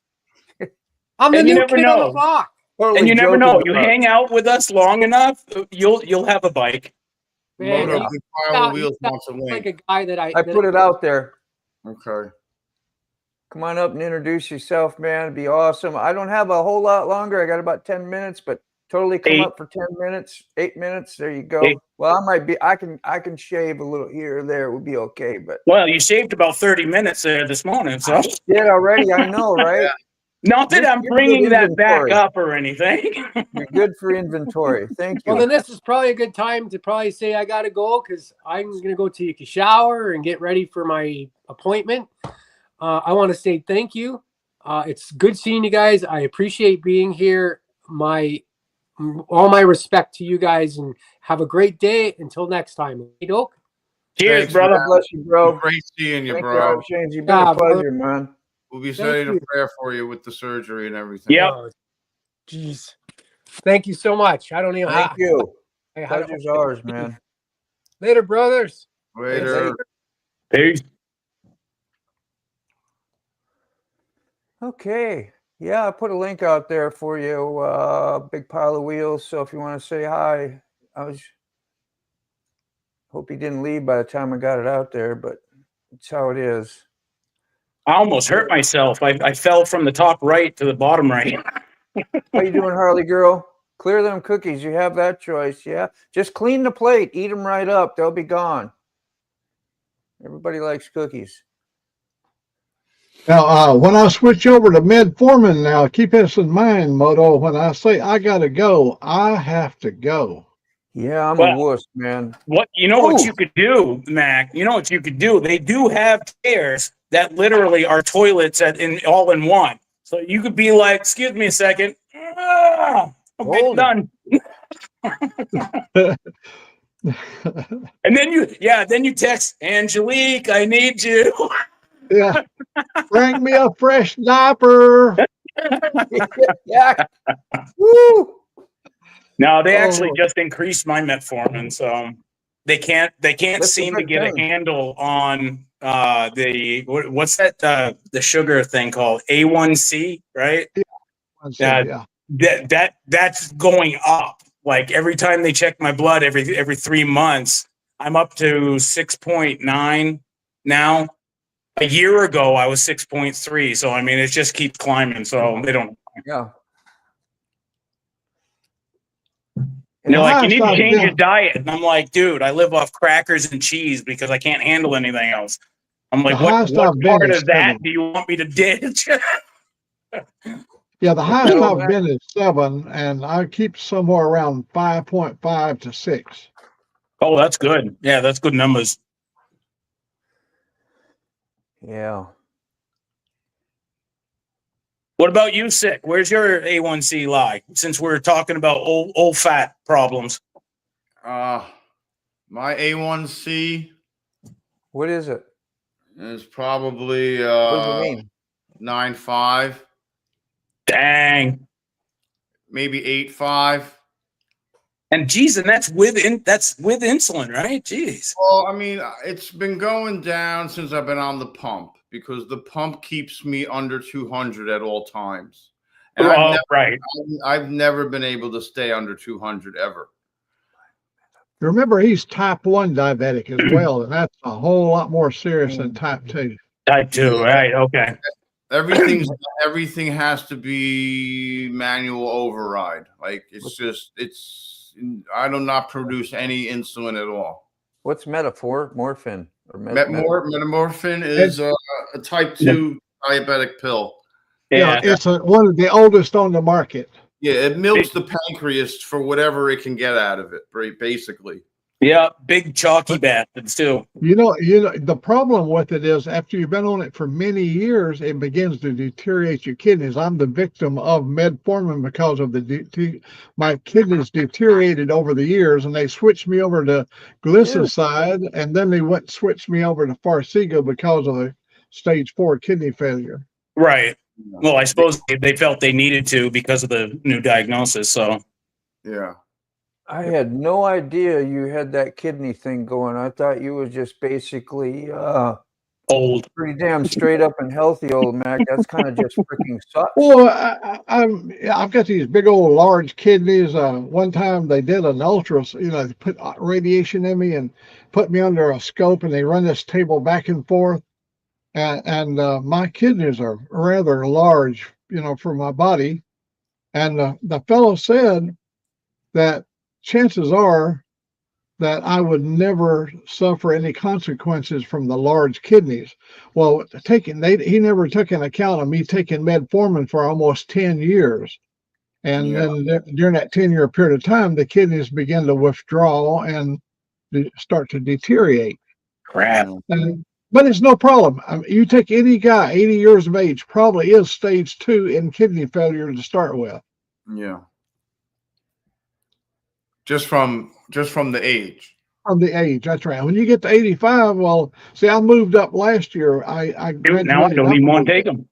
E: I'm the
C: And you
E: new
C: never
E: kid on
C: know.
E: the block.
A: Totally
C: And you never
A: joking
C: know. You
A: about it.
C: hang out with us long enough, you'll have a bike.
E: Man,
B: Moto
A: Yeah.
B: Big Pile of Wheels wants a
E: like
B: link.
E: a guy that
A: I put it out there.
B: Okay.
A: Come on up and introduce yourself, man. It'd be awesome. I don't have a whole lot longer. I got about 10 minutes, but totally come
C: 8.
A: up for 10 minutes, 8 minutes. There you go.
C: 8.
A: Well, I can shave a little here or there. It would be okay, but
C: Well, you saved about 30 minutes there this morning, so
A: did already. I know, right?
C: not that I'm
A: You're
C: bringing
A: good
C: that back
A: inventory.
C: up or anything.
A: You're good for inventory. Thank you.
E: Well, then this is probably a good time to probably say I got to go because I'm going to go take a shower and get ready for my appointment. I want to say thank you. It's good seeing you guys. I appreciate being here. All my respect to you guys, and have a great day. Until next time. Hey, Doke.
C: Cheers,
B: Thanks,
C: brother.
A: God bless you, bro.
B: Great seeing you,
A: Thank you,
B: bro.
A: Hard Change. You've been
E: Yeah,
A: a pleasure, man.
B: We'll be
E: Thank
B: saying a
E: you.
B: prayer for you with the surgery and everything.
C: Yep.
E: Oh, jeez. Thank you so much. I don't even
A: Thank you.
E: how to-
A: Pleasure's ours, man.
E: Later, brothers.
B: Later.
C: Peace.
A: Okay. Yeah, I put a link out there for you. Big Pile of Wheels. So if you want to say hi, hope he didn't leave by the time I got it out there, but it's how it is.
C: I almost hurt myself. I fell from the top right to the bottom right.
A: How you doing, Harley girl? Clear them cookies. You have that choice. Yeah. Just clean the plate. Eat them right up. They'll be gone. Everybody likes cookies.
D: Now, when I switch over to metformin now, keep this in mind, Moto. When I say I gotta go, I have to go.
A: Yeah, I'm a
C: Well,
A: wuss, man.
C: what what
A: Ooh.
C: you could do, Mac? You know what you could do? They do have chairs that literally are toilets in all in one. So you could be like, "Excuse me a second. I'm getting
A: Hold it.
C: done." And then you text Angelique, I need you.
D: Yeah. Bring me a fresh diaper.
A: Yeah. Woo.
C: No, they actually
D: Oh,
C: just increased my metformin, so they can't
A: That's a
C: seem to
A: good
C: get a
A: thing.
C: handle on what's that the sugar thing called A1C, right?
D: I see, yeah.
C: That's going up. Like every time they check my blood every 3 months, I'm up to 6.9 now. A year ago, I was 6.3. So I mean, it just keeps climbing. So they don't.
A: Yeah.
C: And
D: The
C: they're like, you
D: highest
C: need to
D: I've
C: change your
D: been,
C: diet. And I'm like, dude, I live off crackers and cheese because I can't handle anything else. I'm
D: the
C: like,
D: highest
C: what
D: I've been
C: part
D: is
C: of that
D: 7.
C: do you want me to ditch?
D: Yeah, the
A: What's
D: highest
A: that, old
D: I've
A: man?
D: been is 7, and I keep somewhere around 5.5 to 6.
C: Oh, that's good. Yeah, that's good numbers.
A: Yeah.
C: What about you, Sick? Where's your A1C lie? Since we're talking about old fat problems.
B: My A1C
A: What is it?
B: is probably
A: What does it mean?
B: 9.5,
C: Dang.
B: maybe 8.5.
C: And geez, and that's with insulin, right? Jeez.
B: Well, I mean, it's been going down since I've been on the pump because the pump keeps me under 200 at all times, and
C: Oh, right.
B: I've never been able to stay under 200 ever.
D: Remember, he's type 1 diabetic as well, and that's a whole lot more serious than type 2.
C: Type 2,
B: Yeah,
C: right? Okay.
B: everything has to be manual override. Like I do not produce any insulin at all.
A: What's metaphor? Morphin or
B: Metamorphin is a type 2 diabetic pill.
D: Yeah,
C: Yeah.
D: it's one of the oldest on the market.
B: Yeah, it milks the pancreas for whatever it can get out of it, basically.
C: Yeah, big chalky bastards too.
D: You know, the problem with it is after you've been on it for many years, it begins to deteriorate your kidneys. I'm the victim of metformin because of my kidneys deteriorated over the years, and they switched me over to glycoside, and then they switched me over to Farxiga because of the stage 4 kidney failure.
C: Right. Well, I suppose they felt they needed to because of the new diagnosis. So
B: yeah.
A: I had no idea you had that kidney thing going. I thought you was just basically
C: old.
A: pretty damn straight up and healthy, old Mac. That's kind of just freaking sucks.
D: Well, I've got these big old large kidneys. One time they did an ultra, they put radiation in me and put me under a scope, and they run this table back and forth, and my kidneys are rather large, for my body. And the fellow said that chances are that I would never suffer any consequences from the large kidneys. Well, he never took an account of me taking metformin for almost 10 years. And then during that 10-year period of time, the kidneys begin to withdraw and start to deteriorate.
C: Crap.
D: But it's no problem. I mean, you take any guy 80 years of age, probably is stage 2 in kidney failure to start with.
B: Yeah. Just from the age.
D: From the age, that's right. When you get to 85, well, see, I moved up last year. I
C: Dude, now I don't even want to take them.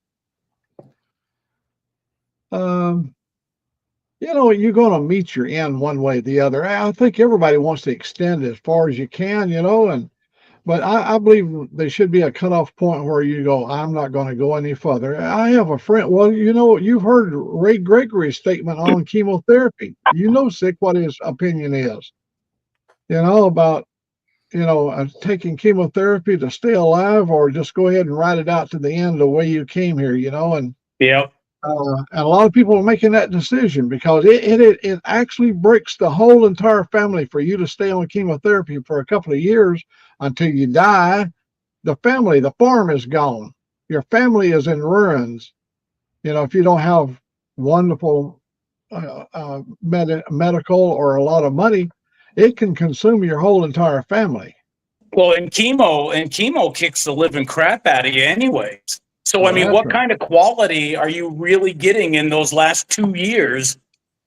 D: You're going to meet your end one way or the other. I think everybody wants to extend as far as you can, but I believe there should be a cutoff point where you go, I'm not going to go any further. I have a friend, well, you've heard Ray Gregory's statement on chemotherapy. Sick, what his opinion is, about, taking chemotherapy to stay alive, or just go ahead and ride it out to the end the way you came here, and
C: Yep.
D: and a lot of people are making that decision because it actually breaks the whole entire family for you to stay on chemotherapy for a couple of years until you die. The farm is gone. Your family is in ruins. If you don't have wonderful medical or a lot of money, it can consume your whole entire family.
C: Well, and chemo kicks the living crap out of you anyways. So, I mean,
D: That's
C: what
D: right.
C: kind of quality are you really getting in those last 2 years,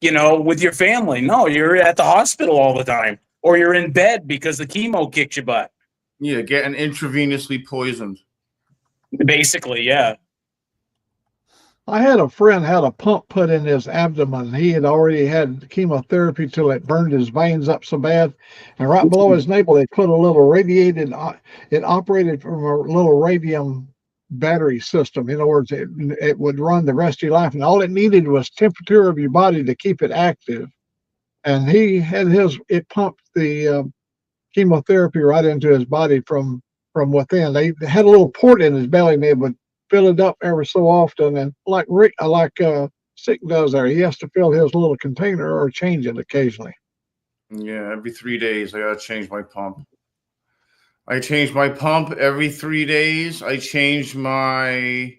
C: with your family? No, you're at the hospital all the time, or you're in bed because the chemo kicks your butt.
B: Yeah, getting intravenously poisoned.
C: Basically, yeah.
D: I had a friend had a pump put in his abdomen. He had already had chemotherapy till it burned his veins up so bad. And right below his navel, they put a little radiated, it operated from a little radium battery system. In other words, it would run the rest of your life. And all it needed was temperature of your body to keep it active. And he had it pumped the chemotherapy right into his body from within. They had a little port in his belly, and they would fill it up every so often. And like Sick does there, he has to fill his little container or change it occasionally.
B: Yeah, every 3 days I gotta change my pump. I change my pump every 3 days. I change my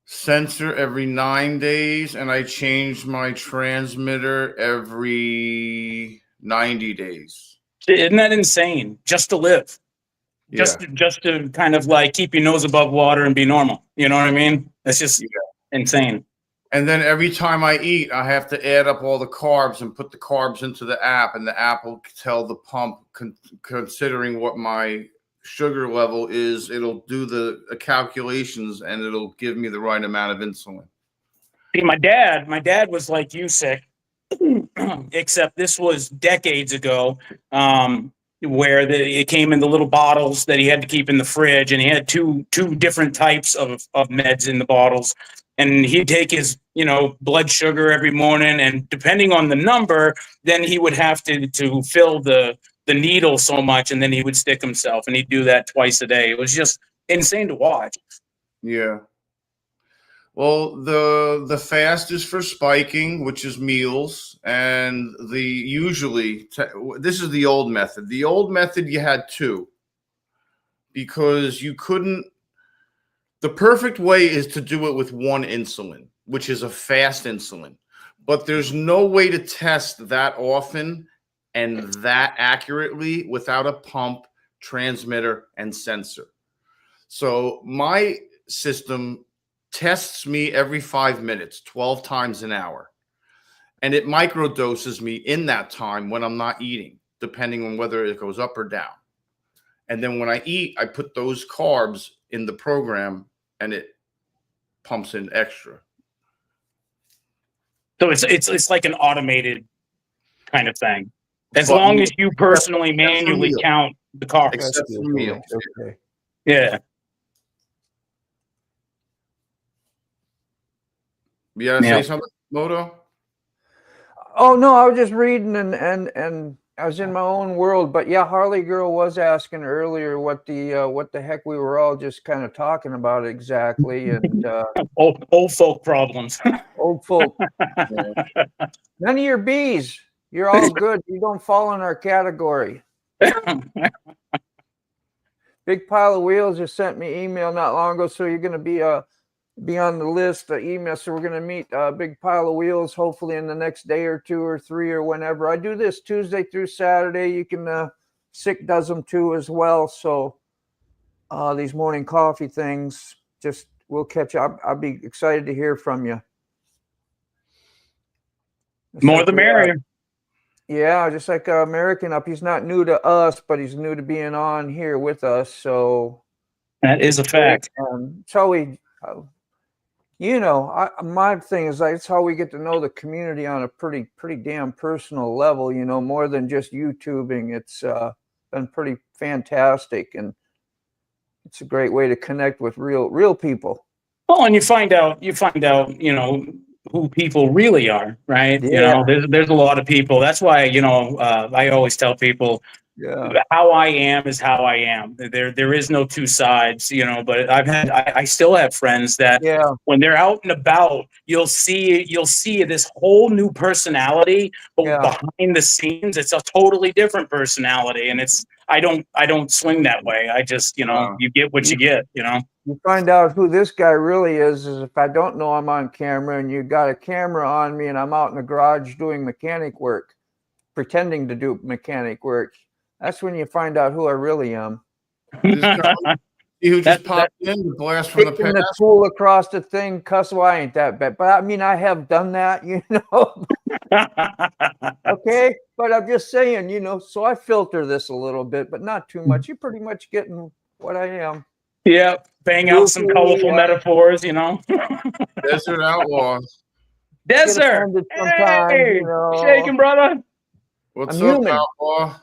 B: sensor every 9 days, and I change my transmitter every 90 days.
C: Isn't that insane? Just to live,
B: Yeah.
C: just to kind of like keep your nose above water and be normal. You know what I mean? That's just insane.
B: And then every time I eat, I have to add up all the carbs and put the carbs into the app, and the app will tell the pump, considering what my sugar level is, it'll do the calculations and it'll give me the right amount of insulin.
C: See, my dad was like you, Sick, except this was decades ago, where it came in the little bottles that he had to keep in the fridge, and he had two different types of meds in the bottles. And he'd take his, blood sugar every morning, and depending on the number, then he would have to fill the needle so much, and then he would stick himself, and he'd do that twice a day. It was just insane to watch.
B: Yeah. Well, the fast is for spiking, which is meals, and this is the old method. The old method, you had two, because you couldn't. The perfect way is to do it with one insulin, which is a fast insulin. But there's no way to test that often and that accurately without a pump, transmitter, and sensor. So my system tests me every 5 minutes, 12 times an hour. And it microdoses me in that time when I'm not eating, depending on whether it goes up or down. And then when I eat, I put those carbs in the program, and it pumps in extra.
C: So it's like an automated kind of thing. As long as you personally manually count the carbs.
B: Except for meals.
A: Okay.
C: Yeah.
B: You gotta say something, Moto?
A: Oh no, I was just reading and I was in my own world. But yeah, Harley Girl was asking earlier what the heck we were all just kind of talking about exactly. And
C: old folk problems.
A: old folk. None of your bees. You're all good. You don't fall in our category. Big Pile of Wheels just sent me email not long ago. So you're going to be on the list, email. So we're going to meet Big Pile of Wheels hopefully in the next day or two or three or whenever. I do this Tuesday through Saturday. You can Sick does them too as well. So these morning coffee things, just we'll catch up. I'll be excited to hear from you.
C: More the merrier.
A: Yeah, just like American Up. He's not new to us, but he's new to being on here with us. So
C: that is a fact.
A: It's how we, my thing is like it's how we get to know the community on a pretty damn personal level. More than just YouTubing. It's been pretty fantastic, and it's a great way to connect with real people.
C: Well, and you find out, who people really are, right?
A: Yeah.
C: There's a lot of people. That's why, I always tell people, how I am is how I am. There is no two sides, but I still have friends that when they're out and about, you'll see this whole new personality, but behind the scenes, it's a totally different personality. And I don't swing that way. I just, you get what you get,
A: You find out who this guy really is if I don't know I'm on camera and you got a camera on me and I'm out in the garage doing mechanic work. pretending to do mechanic work. That's when you find out who I really am.
B: This guy, who just popped in the blast from the
A: Taking the
B: past.
A: tool across the thing, cuss, well, I ain't that bad. But I mean, I have done that, you know. Okay, but I'm just saying, you know, so I filter this a little bit, but not too much. You're pretty much getting what I am.
C: Yeah, bang out some colorful metaphors, you know.
B: Desert Outlaw.
A: Get
C: Desert.
A: offended sometimes,
C: Hey,
A: you know.
C: shaking, brother.
B: What's
A: I'm
B: up,
A: human.
B: Outlaw?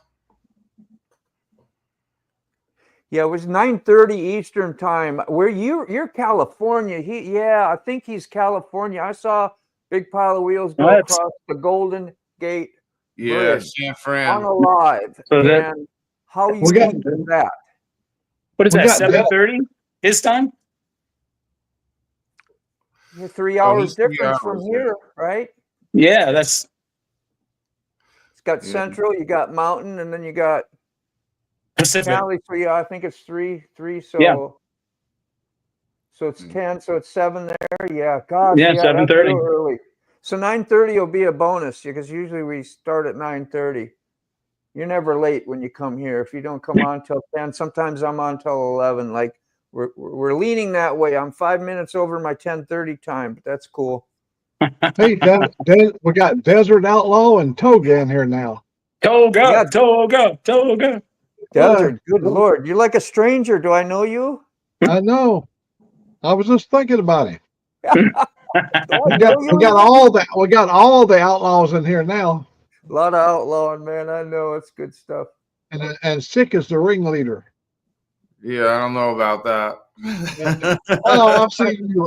A: Yeah, it was 9:30 Eastern time. Where you're California. I think he's California. I saw big pile of wheels go across the Golden Gate
B: Yeah,
A: Bridge
B: San Fran.
A: unalive.
C: So that-
A: And how you
D: We got-
A: is that?
C: What is
D: We
C: that?
D: got
C: 7:30 his time?
A: You're 3
B: Oh,
A: hours
B: he's 3
A: difference from
B: hours,
A: here, right?
C: Yeah, that's
A: It's got
B: Yeah.
A: Central, you got Mountain, and then you got
C: Pacific.
A: Cali. So yeah, I think it's three. So
C: Yeah.
A: so it's 10. So it's 7 there. Yeah, gosh,
C: Yeah,
A: that's
C: 7:30.
A: real early. So 9:30 will be a bonus because usually we start at 9:30. You're never late when you come here. If you don't come on till 10, sometimes I'm on till 11. Like we're leaning that way. I'm 5 minutes over my 10:30 time, but that's cool.
D: Hey, we got Desert Outlaw and Toga in here now.
C: Toga,
A: Yeah.
C: Toga.
A: Desert, good Lord. You're like a stranger. Do I know you?
D: I know. I was just thinking about it.
A: Do I
D: We
A: know you?
D: got all the outlaws in here now.
A: A lot of outlawing, man. I know it's good stuff.
D: And Sick is the ringleader.
B: Yeah, I don't know about that.
D: Oh,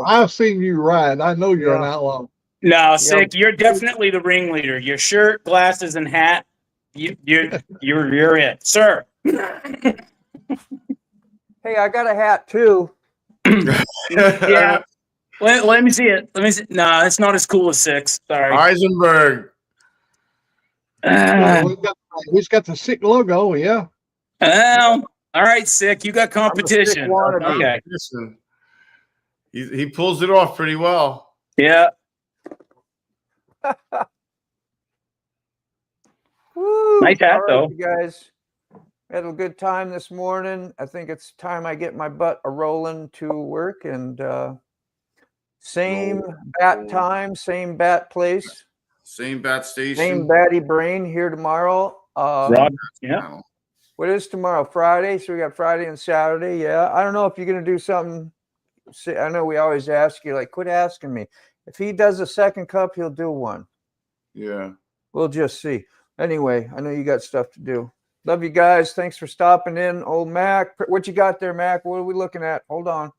D: I've seen you ride. I know you're an outlaw.
C: No, Sick, you're definitely the ringleader. Your shirt, glasses, and hat. You're it, sir.
A: Hey, I got a hat too.
C: Yeah. Let me see it. Let me see. No, it's not as cool as Six. Sorry.
B: Eisenberg.
D: We've got the Sick logo, yeah.
C: Well, all right, Sick. You got competition.
A: wannabe.
B: Okay. He pulls it off pretty well.
C: Yeah.
A: Woo.
C: Nice hat,
A: All right,
C: though.
A: you guys. Had a good time this morning. I think it's time I get my butt a rolling to work, and same bat time, same bat place,
B: Same bat station.
A: same batty brain here tomorrow.
C: Yeah.
A: What is tomorrow? Friday. So we got Friday and Saturday. Yeah. I don't know if you're gonna do something. I know we always ask you, like, quit asking me. If he does a second cup, he'll do one.
B: Yeah.
A: We'll just see. Anyway, I know you got stuff to do. Love you guys. Thanks for stopping in. Old Mac, what you got there, Mac? What are we looking at? Hold on.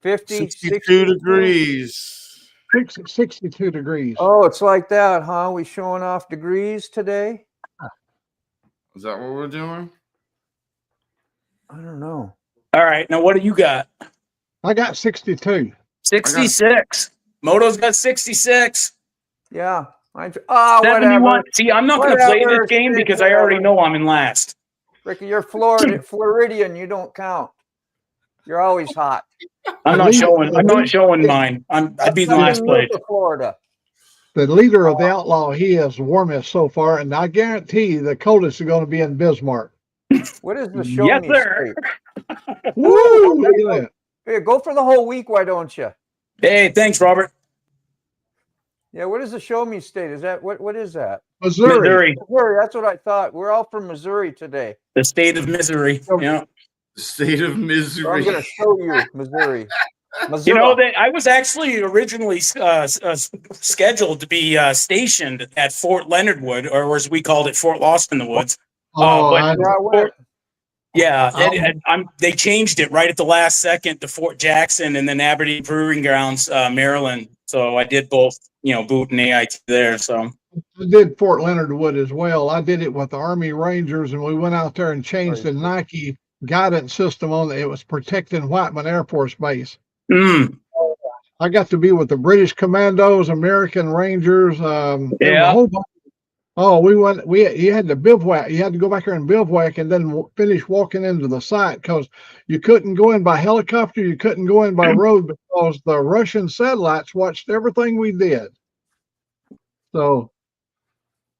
A: 50,
B: 62 degrees.
D: 62 degrees.
A: Oh, it's like that, huh? We showing off degrees today?
B: Is that what we're doing?
A: I don't know.
C: All right. Now, what do you got?
D: I got 62.
C: 66. Moto's got 66.
A: Yeah. Whatever.
C: 71. See, I'm not going to play
A: Whatever,
C: this game
A: Sid,
C: because I already
A: whatever.
C: know I'm in last.
A: Ricky, you're Floridian. You don't count. You're always hot.
C: I'm not showing mine. I'd be in last place.
A: Florida.
D: The leader of the outlaw, he is warmest so far, and I guarantee the coldest is going to be in Bismarck.
A: What is the show
C: Yes,
A: me
C: sir.
A: state?
D: Woo! Look at that.
A: Here, go for the whole week, why don't you?
C: Hey, thanks, Robert.
A: Yeah, what is the show me state? Is that what is that?
D: Missouri.
A: Missouri, that's what I thought. We're all from Missouri today.
C: The state of misery. Yeah.
B: The state of
A: So I'm
B: misery.
A: going to show you Missouri.
C: You know that I was actually originally scheduled to be stationed at Fort Leonard Wood, or as we called it, Fort Lost in the Woods. They changed it right at the last second to Fort Jackson and then Aberdeen Proving Grounds, Maryland. So I did both, boot and AIT there. So
D: I did Fort Leonard Wood as well. I did it with the Army Rangers, and we went out there and changed the Nike guidance system on it. It was protecting Whiteman Air Force Base. I got to be with the British Commandos, American Rangers. A whole bunch. Oh, you had to bivouac. You had to go back there and bivouac and then finish walking into the site because you couldn't go in by helicopter. You couldn't go in by road because the Russian satellites watched everything we did. So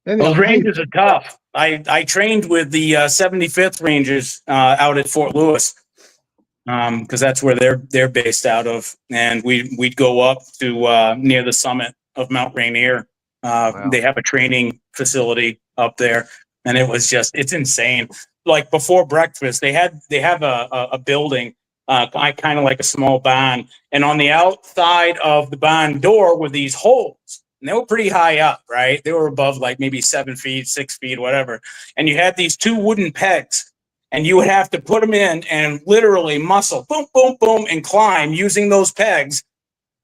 D: Anyhow,
C: Those
D: hey,
C: Rangers are tough. I trained with the 75th Rangers out at Fort Lewis because that's where they're based out of, and we'd go up to near the summit of Mount Rainier.
A: Wow.
C: They have a training facility up there, and it's insane. Like before breakfast, they have a building, kind of like a small barn, and on the outside of the barn door were these holes. And they were pretty high up, right? They were above like maybe 7 feet, 6 feet, whatever. And you had these 2 wooden pegs, and you would have to put them in and literally muscle, boom, boom, boom, and climb using those pegs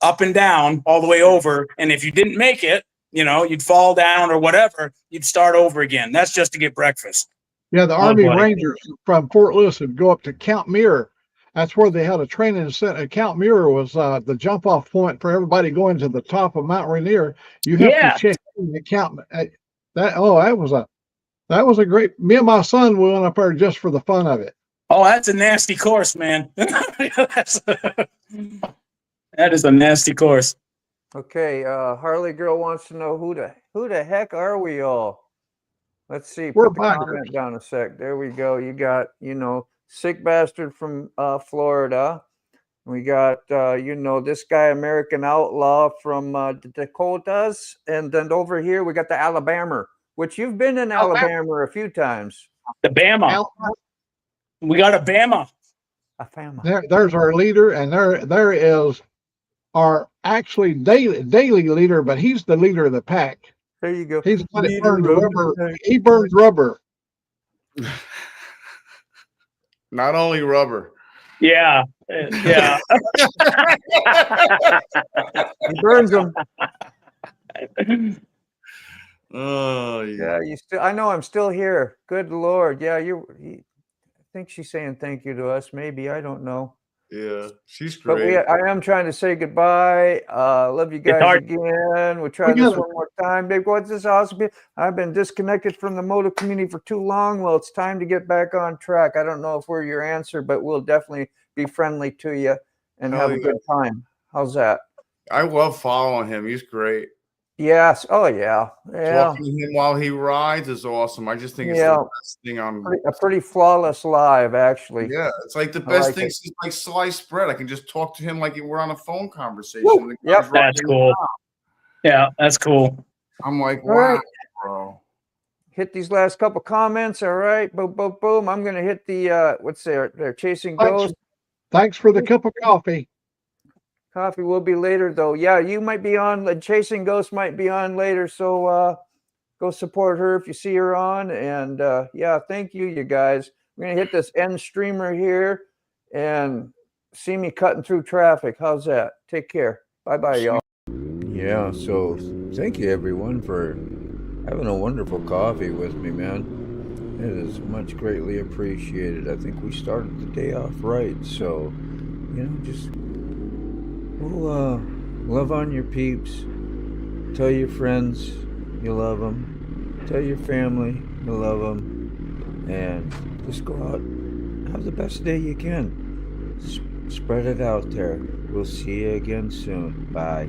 C: up and down all the way over. And if you didn't make it, you'd fall down or whatever, you'd start over again. That's just to get breakfast.
D: yeah, the
C: Oh,
D: Army
C: buddy.
D: Rangers from Fort Lewis would go up to Camp Muir. That's where they had a training center. Camp Muir was the jump off point for everybody going to the top of Mount Rainier. You have
C: Yeah.
D: to check in the camp. That was a great. Me and my son went up there just for the fun of it.
C: Oh, that's a nasty course, man. That is a nasty course.
A: Okay, Harley Girl wants to know who the heck are we all? Let's see.
D: We're
A: Put the
D: bikers.
A: comment down a sec. There we go. You got, Sick Bastard from Florida. We got, this guy, American Outlaw from the Dakotas. And then over here, we got the Alabama, which you've been in Alabama a few times.
C: The Bama. We got a Bama.
D: There's our leader, and there is our actually daily leader, but he's the leader of the pack.
A: There you go.
D: He's the one that burns rubber. He burns rubber.
B: Not only rubber.
C: Yeah. Yeah.
A: He burns them.
B: Oh yeah.
A: Yeah, I know I'm still here. Good Lord. Yeah, I think she's saying thank you to us. Maybe, I don't know.
B: Yeah, she's
A: But
B: great.
A: I am trying to say goodbye. Love you guys again. We'll try this one more time. Babe, what's this awesome? I've been disconnected from the moto community for too long. Well, it's time to get back on track. I don't know if we're your answer, but we'll definitely be friendly to you and have a good time. How's that?
B: I love following him. He's great.
A: Yes. Oh, yeah. Yeah.
B: Talking to him while he rides is awesome. I just think it's the best thing on
A: a pretty flawless live, actually.
B: Yeah, it's like the best thing since like sliced bread. I can just talk to him like we're on a phone conversation.
C: Yep, that's cool. Yeah, that's cool.
B: I'm like,
A: All
B: wow,
A: right.
B: bro.
A: Hit these last couple comments. All right. Boom, boom, boom. I'm going to hit the, what's there? Chasing Ghost.
D: Thanks for the cup of coffee.
A: Coffee will be later, though. Yeah, you might be on. The Chasing Ghost might be on later. So go support her if you see her on. And yeah, thank you, you guys. We're going to hit this end streamer here and see me cutting through traffic. How's that? Take care. Bye-bye, y'all. Yeah, so thank you, everyone, for having a wonderful coffee with me, man. It is much greatly appreciated. I think we started the day off right. So, just love on your peeps. Tell your friends you love them. Tell your family you love them. And just go out, have the best day you can. Spread it out there. We'll see you again soon. Bye.